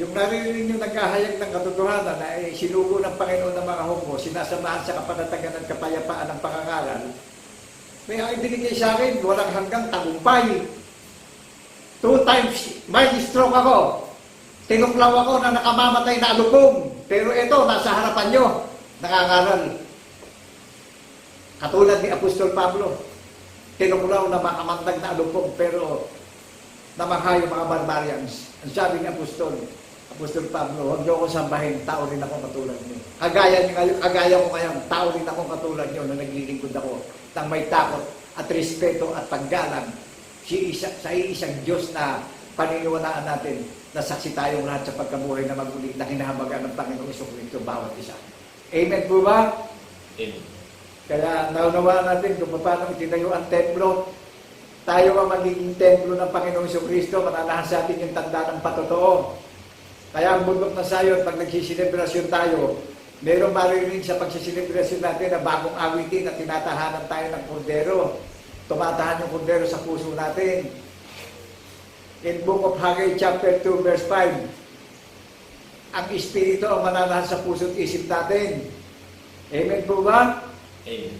S4: yung narinig yung nagkahayag ng katotohanan na sinugo ng Panginoon ng mga hukbo, sinasamahan sa kapanatagan at kapayapaan ng pangangaral, may ibinigay sa akin, walang hanggang tagumpay. 2 times, may stroke ako. Tinuklaw ako na nakamamatay na alupong. Pero ito, nasa harapan nyo, nangangaral. Katulad ni Apostol Pablo, tinuklaw na makamandag na alupong, pero namangha yung mga barbarians. Ang sabi ni Apostol Pablo, huwag niyo ako sambahin, tao rin ako katulad niyo. Kagaya ko ngayon, tao rin ako katulad niyo na naglilingkod ako ng may takot at respeto at paggalang sa isang Diyos na paniniwalaan natin na saksi tayong lahat sa pagkabuhay na maguli na kinahabagan ng Panginoong Jesucristo bawat isa. Amen po ba?
S2: Amen.
S4: Kaya naunawaan natin kung paano itinayo ang templo. Tayo ang magiging templo ng Panginoong Jesucristo, mananahan sa atin yung tanda ng patotoo. Kaya ang bundok ng Sayon, pag nagsiselebrasyon tayo, mayroong maririnig sa pagsiselebrasyon natin na bagong awitin na tinatahanan tayo ng kordero. Tumatahan yung kordero sa puso natin. In Book of Haggai, chapter 2, verse 5, ang Espiritu ang mananahan sa puso at isip natin. Amen po ba?
S2: Amen.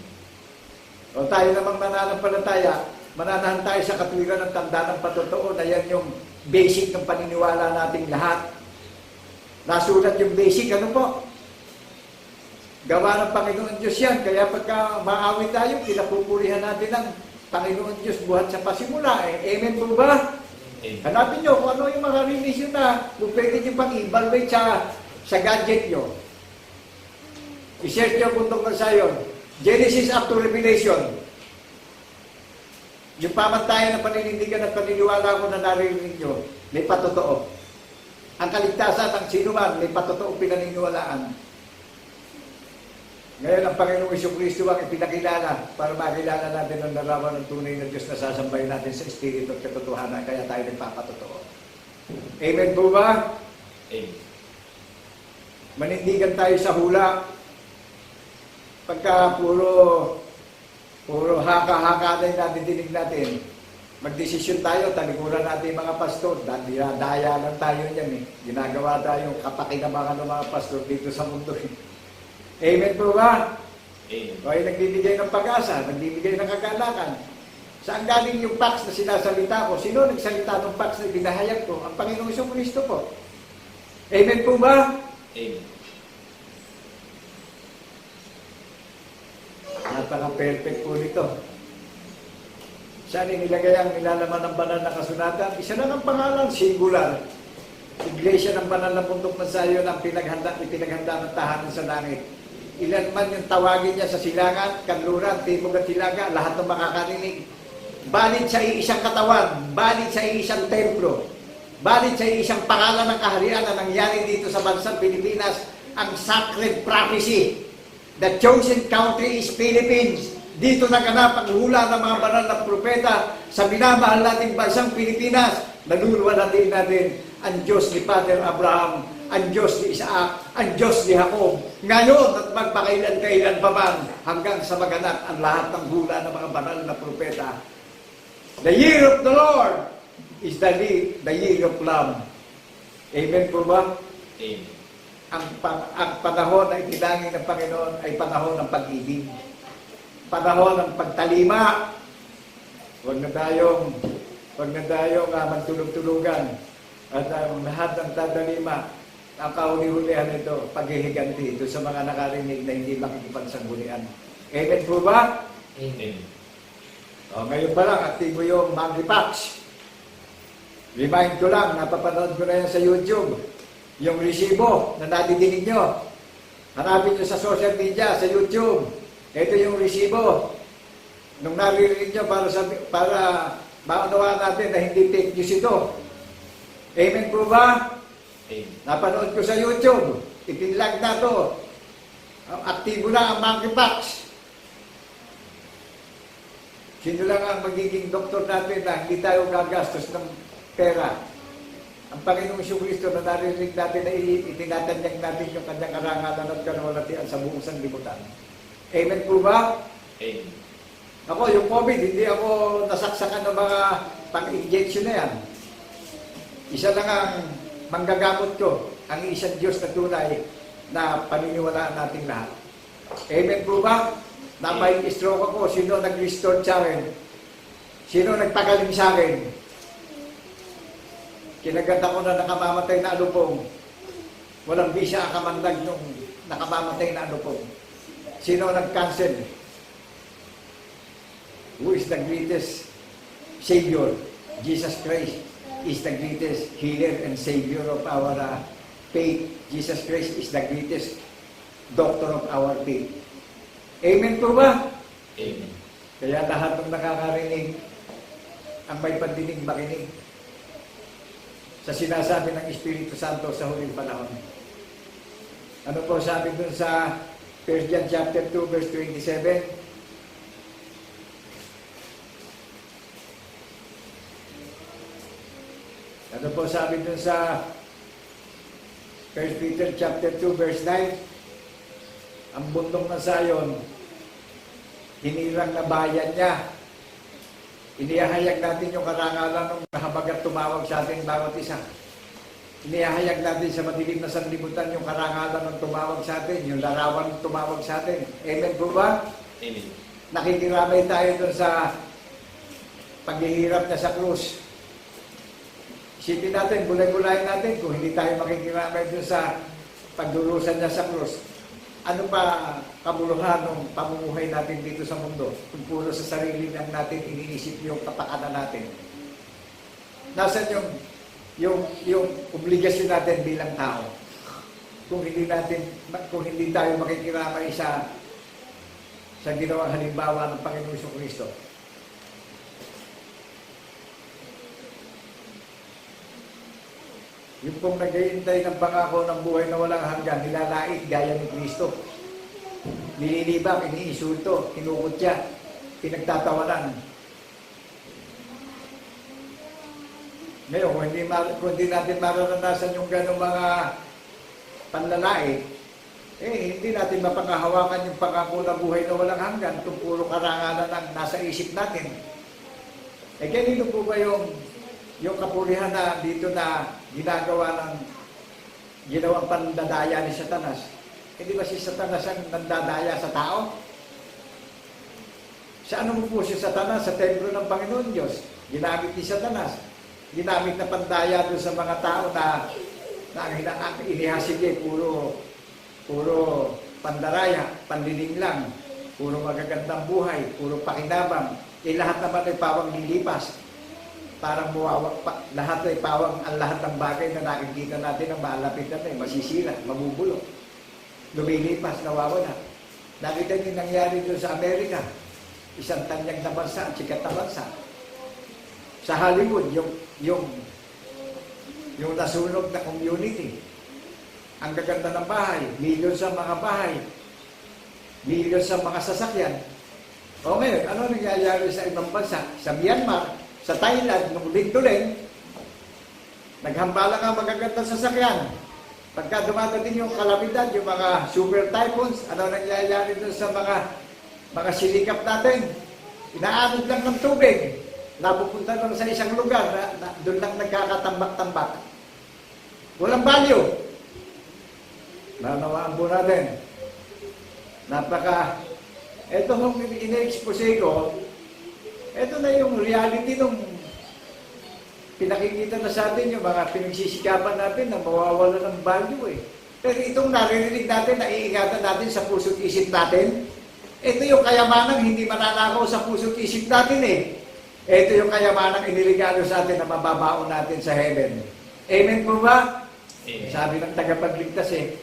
S4: O tayo namang mananampalataya, mananahan tayo sa katwiran ng tanda ng patotoo na yan yung basic ng paniniwala nating lahat. Nasulat yung basic, ano po? Gawa ng Panginoon Diyos yan. Kaya pagka maawit tayo, pinapupurihan natin ang Panginoon Diyos buhat sa pasimula. Amen po ba?
S2: Amen.
S4: Hanapin nyo kung ano yung mga revelation na kung pwede nyo pang i-evaluate sa gadget nyo. I-search nyo kung tungkol sa yun. Genesis up to Revelation. Yung pamantayan ng paninindigan at paniniwala ko na naririnig nyo, may patotoo. Ang kaligtasan ng sino man, may patotoo pinaniniwalaan. Ngayon, ang Panginoong Jesucristo ang ipinakilala para makilala natin ang larawan ng tunay na Diyos na sasambahin natin sa Espiritu at katotohanan, kaya tayo nagpapatotoo. Amen po ba?
S2: Amen.
S4: Manindigan tayo sa hula. Pagka puro haka-haka na yung nadidinig natin, magdesisyon tayo, talikuran natin yung mga pastor. Daya lang tayo niyan eh. Ginagawa tayo kapakinabangan ng mga pastor dito sa mundo eh. Amen po ba?
S2: Amen.
S4: O ay nagbibigay ng pag-asa, nagbibigay ng kagalakan. Saan galing yung fax na sinasalita ko? Sino nagsalita ng fax na binahayag ko? Ang Panginoong Jesucristo po. Amen po ba?
S2: Amen.
S4: Napaka-perfect po nito. Saan inilagay ang nilalaman ng banal na kasunatan? Isa lang ang pangalan, singular. Iglesia ng banal na bundok ng Zion ang ipinaghanda ng tahanan sa langit. Ilan man yung tawagin niya sa silangan, kanluran, timog at hilaga, lahat ng makakarinig. Balit sa iisang katawan, balit sa iisang templo, balit sa iisang pangalan ng kaharian na nangyari dito sa bansang Pilipinas, ang sacred prophecy. The chosen country is Philippines. Dito naganap ang hula ng mga banal na propeta sa minamahal nating bansang Pilipinas. Naluluwalhatiin natin ang Diyos ni Father Abraham, ang Diyos ni Isaac, ang Diyos ni Jacob. Ngayon at magpakailan-kailan pa man hanggang sa maganap ang lahat ng hula ng mga banal na propeta. The year of the Lord is the year of Lamb. Amen po ba?
S2: Amen.
S4: Ang panahon na itinangin ng Panginoon ay panahon ng pag-ibig. Panahon ng pagtalima. Huwag na tayong magtulog-tulugan. At ang lahat ng tatalima, ang kahuli-hulihan nito, paghihiganti ito sa mga nakarinig na hindi makikipagsanggulian. Amen po ba?
S2: Amen.
S4: O, ngayon pa lang, aktibo yung Monkey Patch. Remind ko lang, napapanood ko na yan sa YouTube. Yung resibo na nadidinig nyo. Hanapin nyo sa social media, sa YouTube. Ito yung resibo. Nung naririnig nyo para maunawaan natin na hindi fake news ito. Amen po ba?
S2: Amen.
S4: Napanood ko sa YouTube. Ipinlag na to. Aktibo na ang Monkey Patch. Sino lang ang magiging doktor natin na hindi tayo gagastos ng pera? Ang Panginoong Jesucristo na narinig natin na itinatanyag natin yung kanyang karangalan at kaluwalhatian sa buong sanglibutan. Amen po ba?
S2: Amen.
S4: Ako, yung COVID, hindi ako nasaksakan ng mga pang-injection na yan. Isa lang ang manggagamot ko, ang isang Diyos na tunay na paniniwalaan natin lahat. Amen po ba? Na may stroke ako, sino nag-restore sa akin? Sino nagpagaling sa akin? Kinaganda ko na nakamamatay na alupong. Walang bisa ang kamandag nung nakamamatay na alupong. Sino nag-cancel? Who is the greatest Savior? Jesus Christ is the greatest healer and Savior of our faith. Jesus Christ is the greatest doctor of our faith. Amen po ba?
S2: Amen.
S4: Kaya lahat ng nakakarinig ang may pandinig makinig sa sinasabi ng Espiritu Santo sa huling panahon. Ano po sabi dun sa 1 John chapter 2 verse 27? Ano po sabi dun sa 1 Peter chapter 2 verse 9? Ang bundok ng Zion, hinirang na bayan niya. Inihahayag natin yung karangalan ng nahabagat tumawag sa atin bawat isa. Inihahayag natin sa madilim na sanlibutan yung karangalan ng tumawag sa atin, yung larawan ng tumawag sa atin. Amen po ba?
S2: Amen.
S4: Nakikiramay tayo dun sa paghihirap niya sa krus. Isipin natin, bulay-bulayin natin kung hindi tayo makikiramay dun sa pagdurusan niya sa krus. ano pa kabuluhan ng pamumuhay natin dito sa mundo kung puro sa sarili lang natin iniisip yung kapakanan natin. Nasaan yung obligasyon natin bilang tao? Kung hindi tayo makikiramay sa ginawang halimbawa ng Panginoong Kristo. Yung pong naghihintay ng pangako ng buhay na walang hanggan, nilalait gaya ni Kristo. Nililibak, iniinsulto, kinukutya, pinagtatawanan. Ngayon, kung hindi natin mararanasan yung gano'ng mga panlalait, hindi natin mapanghahawakan yung pangako ng buhay na walang hanggan kung puro karangalan ang nasa isip natin. Ganito po ba yung kapulihan na dito na ginawang pandadaya ni Satanas? Hindi ba si Satanas ang nandadaya sa tao? Sa ano po si Satanas? Sa templo ng Panginoon Diyos. Ginamit ni Satanas. Ginamit na pandaya doon sa mga tao na ang inihasige, puro pandaraya, panliling lang, puro magagandang buhay, puro pakinabang. Lahat naman ay pawang lilipas. Parang lahat ay pawang ang lahat ng bagay na nakikita natin ang malapit natin, masisira, mabubulok. Lumilipas, nawawala. Nakita niyo nangyari doon sa Amerika. Isang tanyag na bansa, sikat na bansa. Sa Hollywood, yung nasunog na community. Ang gaganda ng bahay, milyon sa mga bahay, milyon sa mga sasakyan. O ngayon, ano nangyayari sa ibang bansa? Sa Myanmar, sa Thailand, nung Lintulen, naghambala nga magagandang sasakyan. Pagka dumadating yung kalamidad, yung mga super typhoons, ano nangyayari doon sa mga silikap natin? Inaanod lang ng tubig. Napupunta lang sa isang lugar, doon lang nagkakatambak-tambak. Walang value. Nanawaan po natin. Ito nung ina-expose ko, ito na yung reality nung pinakikita na sa atin yung mga pinagsisikapan natin na mawawala ng value eh. Pero itong naririnig natin, naiingatan natin sa puso't isip natin, ito yung kayamanang hindi mananakaw sa puso't isip natin eh. Ito yung kayamanang iniregalo sa atin na mababaon natin sa heaven. Amen po ba?
S2: Amen.
S4: Sabi ng tagapagligtas eh,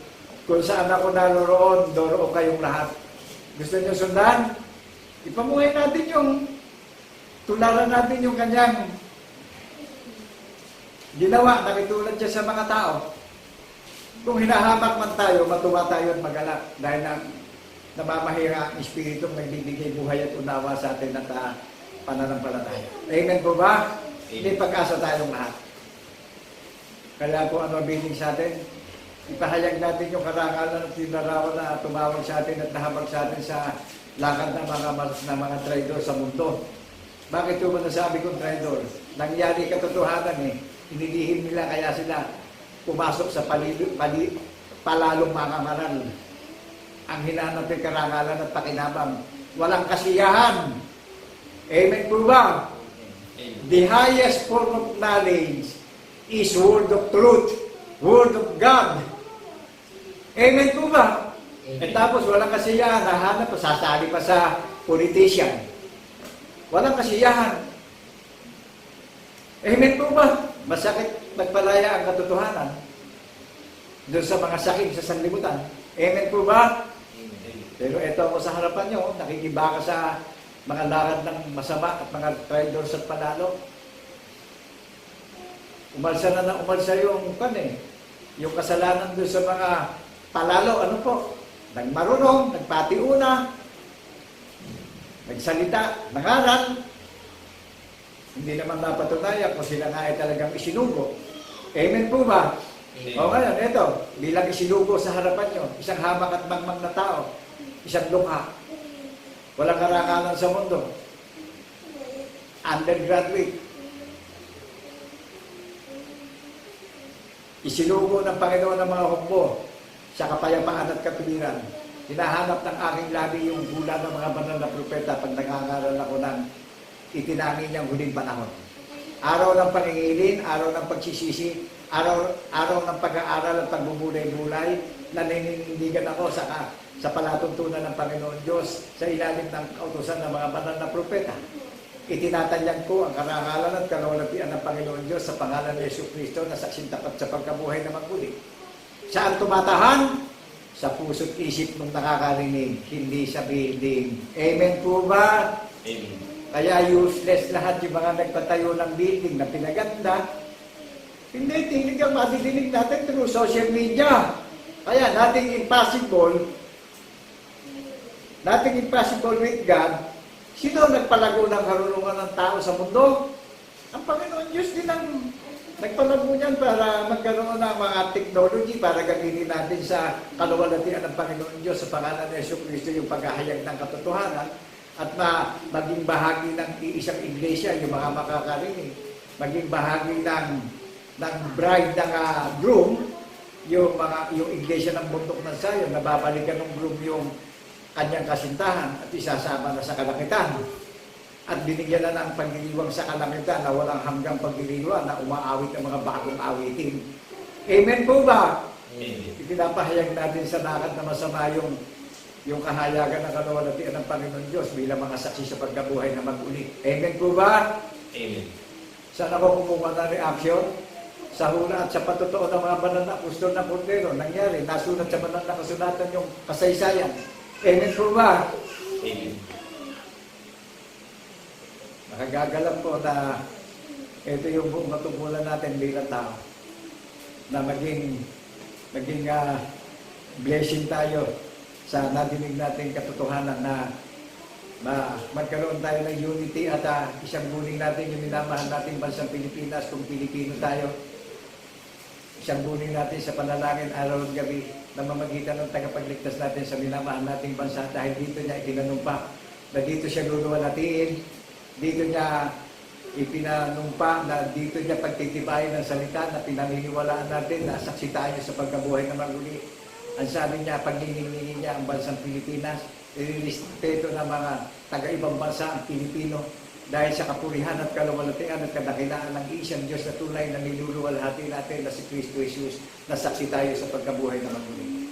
S4: kung saan ako naroroon, doroon kayong lahat. Gusto niyo sundan? Ipamuhay natin tularan natin yung kanyang ginawa, nakitulad siya sa mga tao. Kung hinahamak man tayo, matuwa tayo at magalak dahil namamahira ang Espiritong nagbibigay buhay at unawa sa atin at pananampalataya. Amen po ba? May pag-asa tayong lahat. Kaya kung ano biling sa atin, ipahayag natin yung karangalan at tinarawan na tumawag sa atin at nahabag sa atin sa lakad ng mga traidor sa mundo. Bakit ito ba nasabi kong traidor? Nangyari katotohanan eh. Inilihim nila kaya sila pumasok sa palalong makamaral. Ang hinanap ng karangalan at pakinabang. Walang kasiyahan. Amen po ba? The highest form of knowledge is word of truth. Word of God. Amen po ba? At tapos walang kasiyahan, nahanap pa, sasali pa sa politician. Walang kasiyahan. Amen po ba? Masakit magpalaya ang katotohanan doon sa mga sakit sa sanlibutan. Amen po ba? Pero ito ako sa harapan nyo, nakikibaka sa mga lakad ng masama at mga traidors at panalo. Umalsa na umalsa yung yung kasalanan doon sa mga palalo, ano po? Nagmarunong, nagpatiuna, nagsalita, nangaral. Hindi naman napatunayan kung sila nga ay talagang isinugo. Amen po ba?
S2: Amen.
S4: O ngayon, ito, bilang isinugo sa harapan nyo, isang hamak at mangmang na tao, isang lukha, walang karangalan sa mundo, undergraduate, isinugo ng Panginoon ng mga hukbo sa kapayapaan at kapiliran. Hinahanap ng aking labi yung hula ng mga banal na propeta pag nangangaral ako ng itinangin niyang huling panahon. Araw ng pangingilin, araw ng pagsisisi, araw ng pag-aaral at pagbubulay-bulay, naninindigan ako sa sa palatuntunan ng Panginoon Diyos sa ilalim ng kautusan ng mga banal na propeta. Itinatanyag ko ang karangalan at kalawalatian ng Panginoon Diyos sa pangalan ni Jesucristo na saksing tapat sa pagkabuhay na magmuli. Saan tumatahan? Sa puso't isip ng nakakarinig, hindi sa building. Amen po ba?
S2: Amen.
S4: Kaya useless lahat yung mga nagpatayo ng building na pinaganda. Hindi, tingin ang madidinig natin through social media. Kaya nothing impossible with God. Sino nagpalago ng karunungan ng tao sa mundo? Ang Panginoon Diyos din ang nagpalago niyan para magkaroon ng mga technology para gamitin natin sa kaluwalhatian ng Panginoon Diyos sa pangalan ni Jesucristo yung paghahayag ng katotohanan at maging bahagi ng iisang iglesia yung mga makakarinig. Maging bahagi ng bride ng groom yung iglesia ng bundok ng Zion, nababalikan ng groom yung kanyang kasintahan at isasama na sa kalangitan. At binigyan na ng pagdiriwang sa kalangitan na walang hanggang pagdiriwang na umaawit ang mga bagong awitin. Amen po ba?
S2: Amen.
S4: Ipinapahayag natin sa lakad na masama yung kahayagan ng kaluwalhatian ng Panginoon Diyos bilang mga saksi sa pagkabuhay na mag-uli. Amen po ba?
S2: Amen.
S4: Saan ako kumuha ng reaksyon? Sa hula at sa patotoo ng mga banal na apostol ng Kordero, nangyari, nasulat sa banal na kasulatan yung kasaysayan. Amen po ba?
S2: Amen.
S4: Nakagagalap po na ito yung buong matungkulan natin bilang tao. Na maging blessing tayo sa nadinig natin katotohanan na magkaroon tayo ng unity at isang buling natin yung minamahal nating bansang Pilipinas kung Pilipino tayo. Isang buling natin sa panalangin araw at gabi na mamagitan ng tagapagligtas natin sa minamahal nating bansa dahil dito niya itinanumpa na dito siya luluwalhatiin, dito niya ipinanumpa na dito niya pagtitibayin ng salita na pinaniniwalaan natin na saksi tayo sa pagkabuhay na maguli. Ang sabi niya, pagniningin niya ang bansang Pilipinas, irirespeto ng mga taga-ibang bansa ang Pilipino dahil sa kapurihan at kaluwalhatian at kadakilaan ng isang Diyos na tunay na niluluwalhati natin na si Kristo Jesus na saksi tayo sa pagkabuhay na maguli.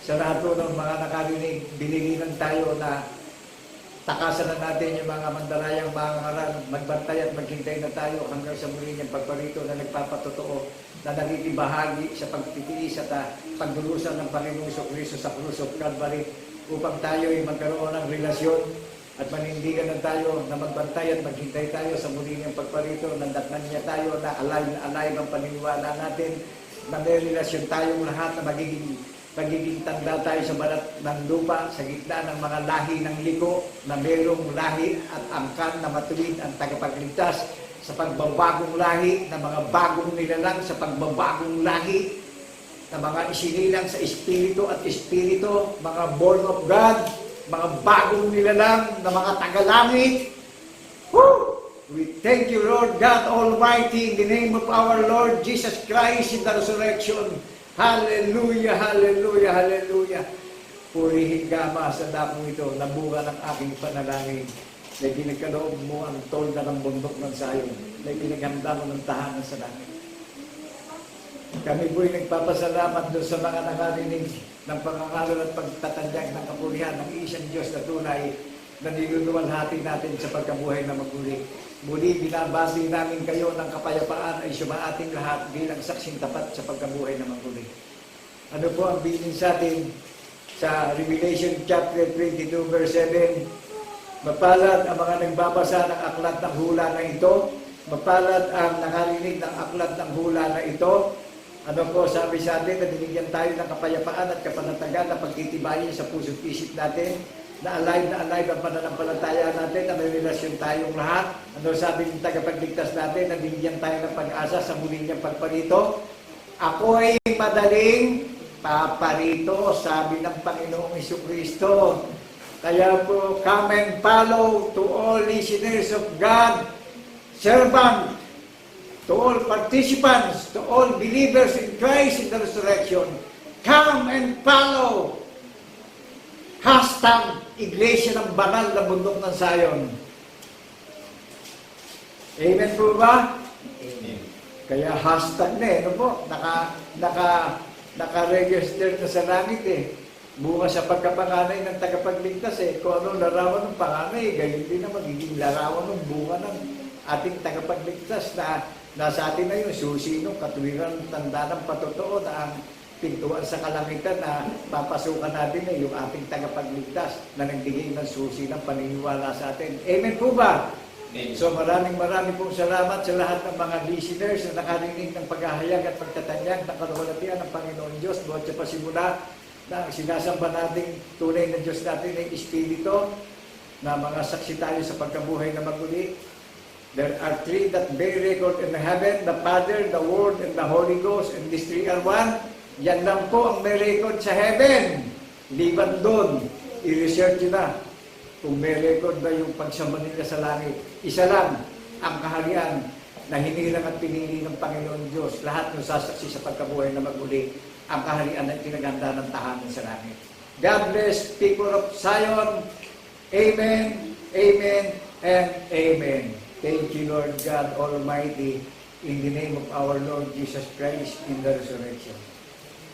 S4: Sa lahat po ng mga nakarinig, binilinan tayo na takasan na natin yung mga mandalayang mga ngaral, magbantay at maghintay na tayo hanggang sa muli niyang pagparito na nagpapatotoo na nagiging bahagi sa pagtitiis at pagdurusan ng Panginoong Kristo sa krus of Calvary upang tayo ay magkaroon ng relasyon at manindigan na tayo na magbantay at maghintay tayo sa muli niyang pagparito. Nandatnan niya tayo na alive ang paniniwala natin na may relasyon tayong lahat na magiging tanda tayo sa balat ng lupa sa gitna ng mga lahi ng liko na mayroong lahi at angkan na matuwid ang tagapagligtas sa pagbabagong lahi na mga bagong nilalang sa pagbabagong lahi na mga isinilang sa espiritu at espiritu, mga born of God, mga bagong nilalang na mga tagalangit. Woo! We thank you, Lord God Almighty, in the name of our Lord Jesus Christ in the resurrection. Hallelujah, hallelujah, hallelujah. Purihin ka, Ama, sa dakong ito, nabunga ng aking panalangin. Na pinagkaloob mo ang tolda ng bundok ng Zion. Na pinaghanda mo ng tahanan sa langit. Kami po'y nagpapasalamat doon sa mga nakarinig ng pangangalan at pagtatanyag ng kapurihan ng isang Diyos na tunay na niluluwalhati natin sa pagkabuhay na maguli. Muli, binabati namin kayo ng kapayapaan ay sumaating lahat bilang saksing tapat sa pagkabuhay na maguli. Ano po ang bilin sa atin sa Revelation chapter 22 verse 7? Mapalad ang mga nagbabasa ng aklat ng hula na ito. Mapalad ang nakarinig ng aklat ng hula na ito. Ano po sabi sa atin na binigyan tayo ng kapayapaan at kapanatagan na pagtitibayin sa puso't isip natin na alive ang pananampalataya natin na may relasyon tayong lahat. Ano sabi ng tagapagligtas natin na binigyan tayo ng pag-asa sa muli niyang pagparito? Ako'y madaling paparito, sabi ng Panginoong Jesucristo. Kaya po, come and follow to all listeners of God, servant, to all participants, to all believers in Christ in the resurrection. Come and follow. Hashtag Iglesia ng Banal na Bundok ng Zion. Amen po ba?
S2: Amen.
S4: Kaya hashtag na ano po, naka-register na sa langit bunga sa pagkapanganay ng tagapagligtas kung ano larawan ng panganay, gayon din na magiging larawan ng bunga ng ating tagapagligtas na nasa atin na yung susi ng katuwiran, tanda ng patotoo na ang pintuan sa kalangitan na papasukan natin yung ating tagapagligtas na nagbigay ng susi ng paniniwala sa atin. Amen po ba?
S2: Amen.
S4: So maraming pong salamat sa lahat ng mga listeners na nakarinig ng paghahayag at pagtatanyag ng kaluwalhatian ng Panginoon Diyos buhat sa pasimula na sinasamba nating tunay na Diyos natin ay Espiritu na mga saksi tayo sa pagkabuhay na maguli. There are three that bear record in the heaven, the Father, the Word, and the Holy Ghost, and these three are one. Yan lang po ang may record sa heaven. Liban doon, i-research nyo na kung may record ba yung pagsamba nila sa langit. Isa lang ang kaharian na hinirang at pinili ng Panginoon Diyos. Lahat ng sasaksi sa pagkabuhay na maguli, ang kaharian na pinaganda ng tahanan sa langit. God bless people of Zion. Amen, amen, and amen. Thank you, Lord God Almighty, in the name of our Lord Jesus Christ in the resurrection.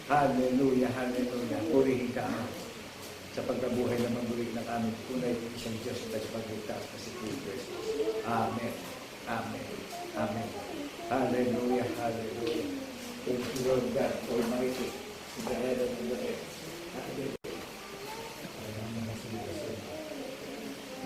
S4: Hallelujah, hallelujah. Purihin ka sa pagkabuhay na magulig ng aming tunay ng isang Diyos na sa pagligtas na si Christ. Amen, amen, amen. Hallelujah, hallelujah. Thank you, Lord God Almighty, in the heaven and the earth. Hallelujah.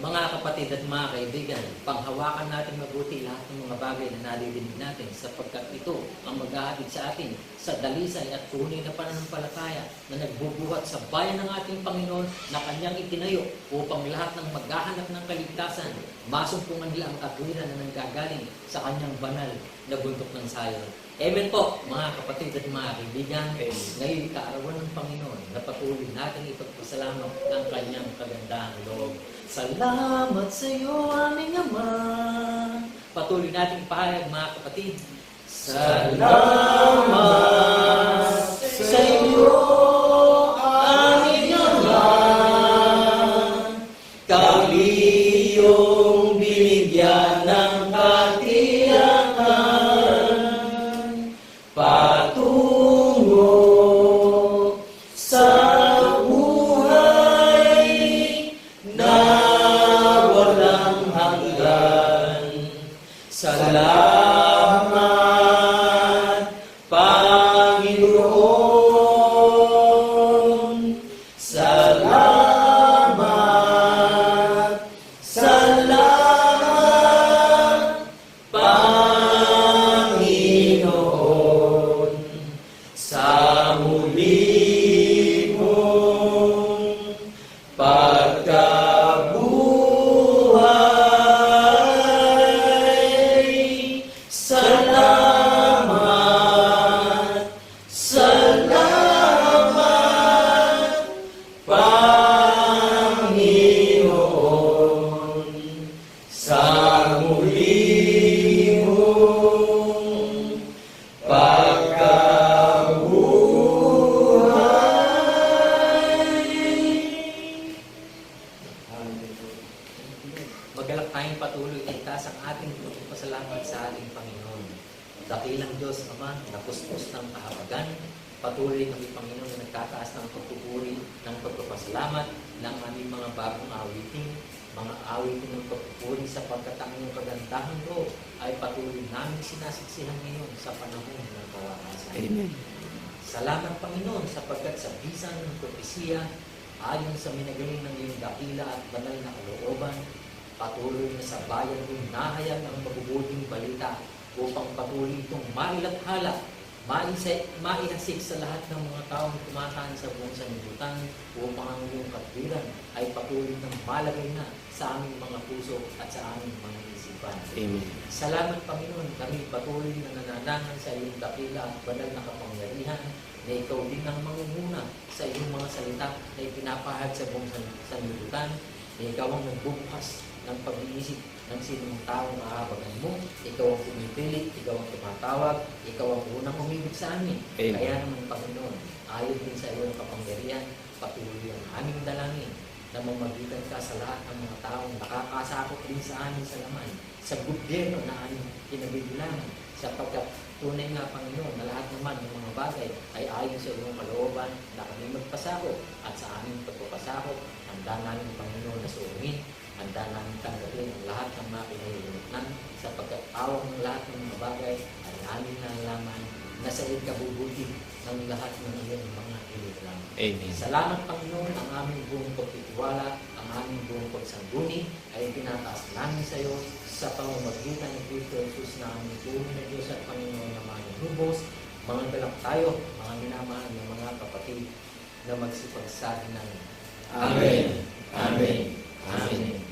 S1: Mga kapatid at mga kaibigan, panghawakan natin mabuti lahat ng mga bagay na nadidinig natin sapagkat ito ang maghahatid sa atin sa dalisay at tunay na pananampalataya na nagbubuhat sa bayan ng ating Panginoon na Kanyang itinayo upang lahat ng maghahanap ng kaligtasan, masumpungan nila ang katwiran na nanggagaling sa Kanyang banal na bundok ng Zion. Amen po, mga kapatid at mga kaibigan. Ngayon, kaarawan ng Panginoon na patuloy natin ipagpasalamat ng Kanyang kagandahang loob. Salamat sa iyo, aming Ama. Patuloy nating pahayag, mga kapatid. Salamat sa iyo, aming Ama. Kami iyong binigyan ng katiyakan patungo sa buhay na walang hanggan. Salamat, Panginoon. Salamat, salamat, Panginoon. Sa muli mong pagkabuhay. Salamat, salamat, Panginoon. Sa muli mong magalak tayong patuloy itas ang ating pagpasalamat sa ating Panginoon. Dakilang Diyos, Ama, na puspos ng kahabagan, patuloy kami, Panginoon, na nagtataas ng pagpupuri, ng pagpapasalamat ng aming mga bagong awitin, mga awitin ng pagpupuri sapagkat ang iyong kagandahan loob ay patuloy namin sinasiksihan ngayon sa panahon ng kawasan.
S3: Amen.
S1: Salamat, Panginoon, sapagkat sa bisan ng propesiya, ayon sa minagaling ng iyong dakila at banal na kalooban, patuloy na sa bayan kong nahayag ang mabubuting balita upang patuloy itong mailathala, maihasik sa lahat ng mga taong tumataan sa buong sanlibutan upang ang iyong katwiran ay patuloy ng malagay na sa aming mga puso at sa aming mga isipan.
S3: Amen.
S1: Salamat, Panginoon, kami patuloy na nananangan sa iyong dakila at banal na kapangyarihan na ikaw din ang mangunguna sa iyong mga salita na ipinapahad sa buong sanlibutan, na ikaw ang nagbubukas ng pag-iisip ng sinong taong aabagan mo. Ikaw ang pumipilit, ikaw ang tumatawag, ikaw ang unang umibig sa amin.
S3: Amen.
S1: Kaya naman, Panginoon, ayon din sa iyong kapangyarihan, patuloy ang aming dalangin na mamagitan ka sa lahat ng mga taong nakakasakop din sa amin sa laman, sa gobyerno na aming kinabibilangan, sapagkat tunay nga, Panginoon, na lahat naman ng mga bagay ay ayon sa iyong kalooban na kami magpasakop at sa aming pagpapasakop, handa namin, Panginoon, na suungin, handa namin tanggapin ang lahat ng mga pinahihintnan sapagkat awang ng lahat ng mga bagay ay amin na nalaman na sa iyong kabubuti ng lahat ng iyong mga inilang.
S2: Amen.
S1: Salamat, Panginoon, ang aming buong pagtitiwala, ang aming buong pagsangguni ay pinataas namin sa iyo sa pamamagitan ng Kristo Jesus na aming buong na Diyos at Panginoon na mga lubos. Mga galak tayo, mga minamahal ng mga kapatid na magsipagsabi ng
S2: Amen. Amen. Amen.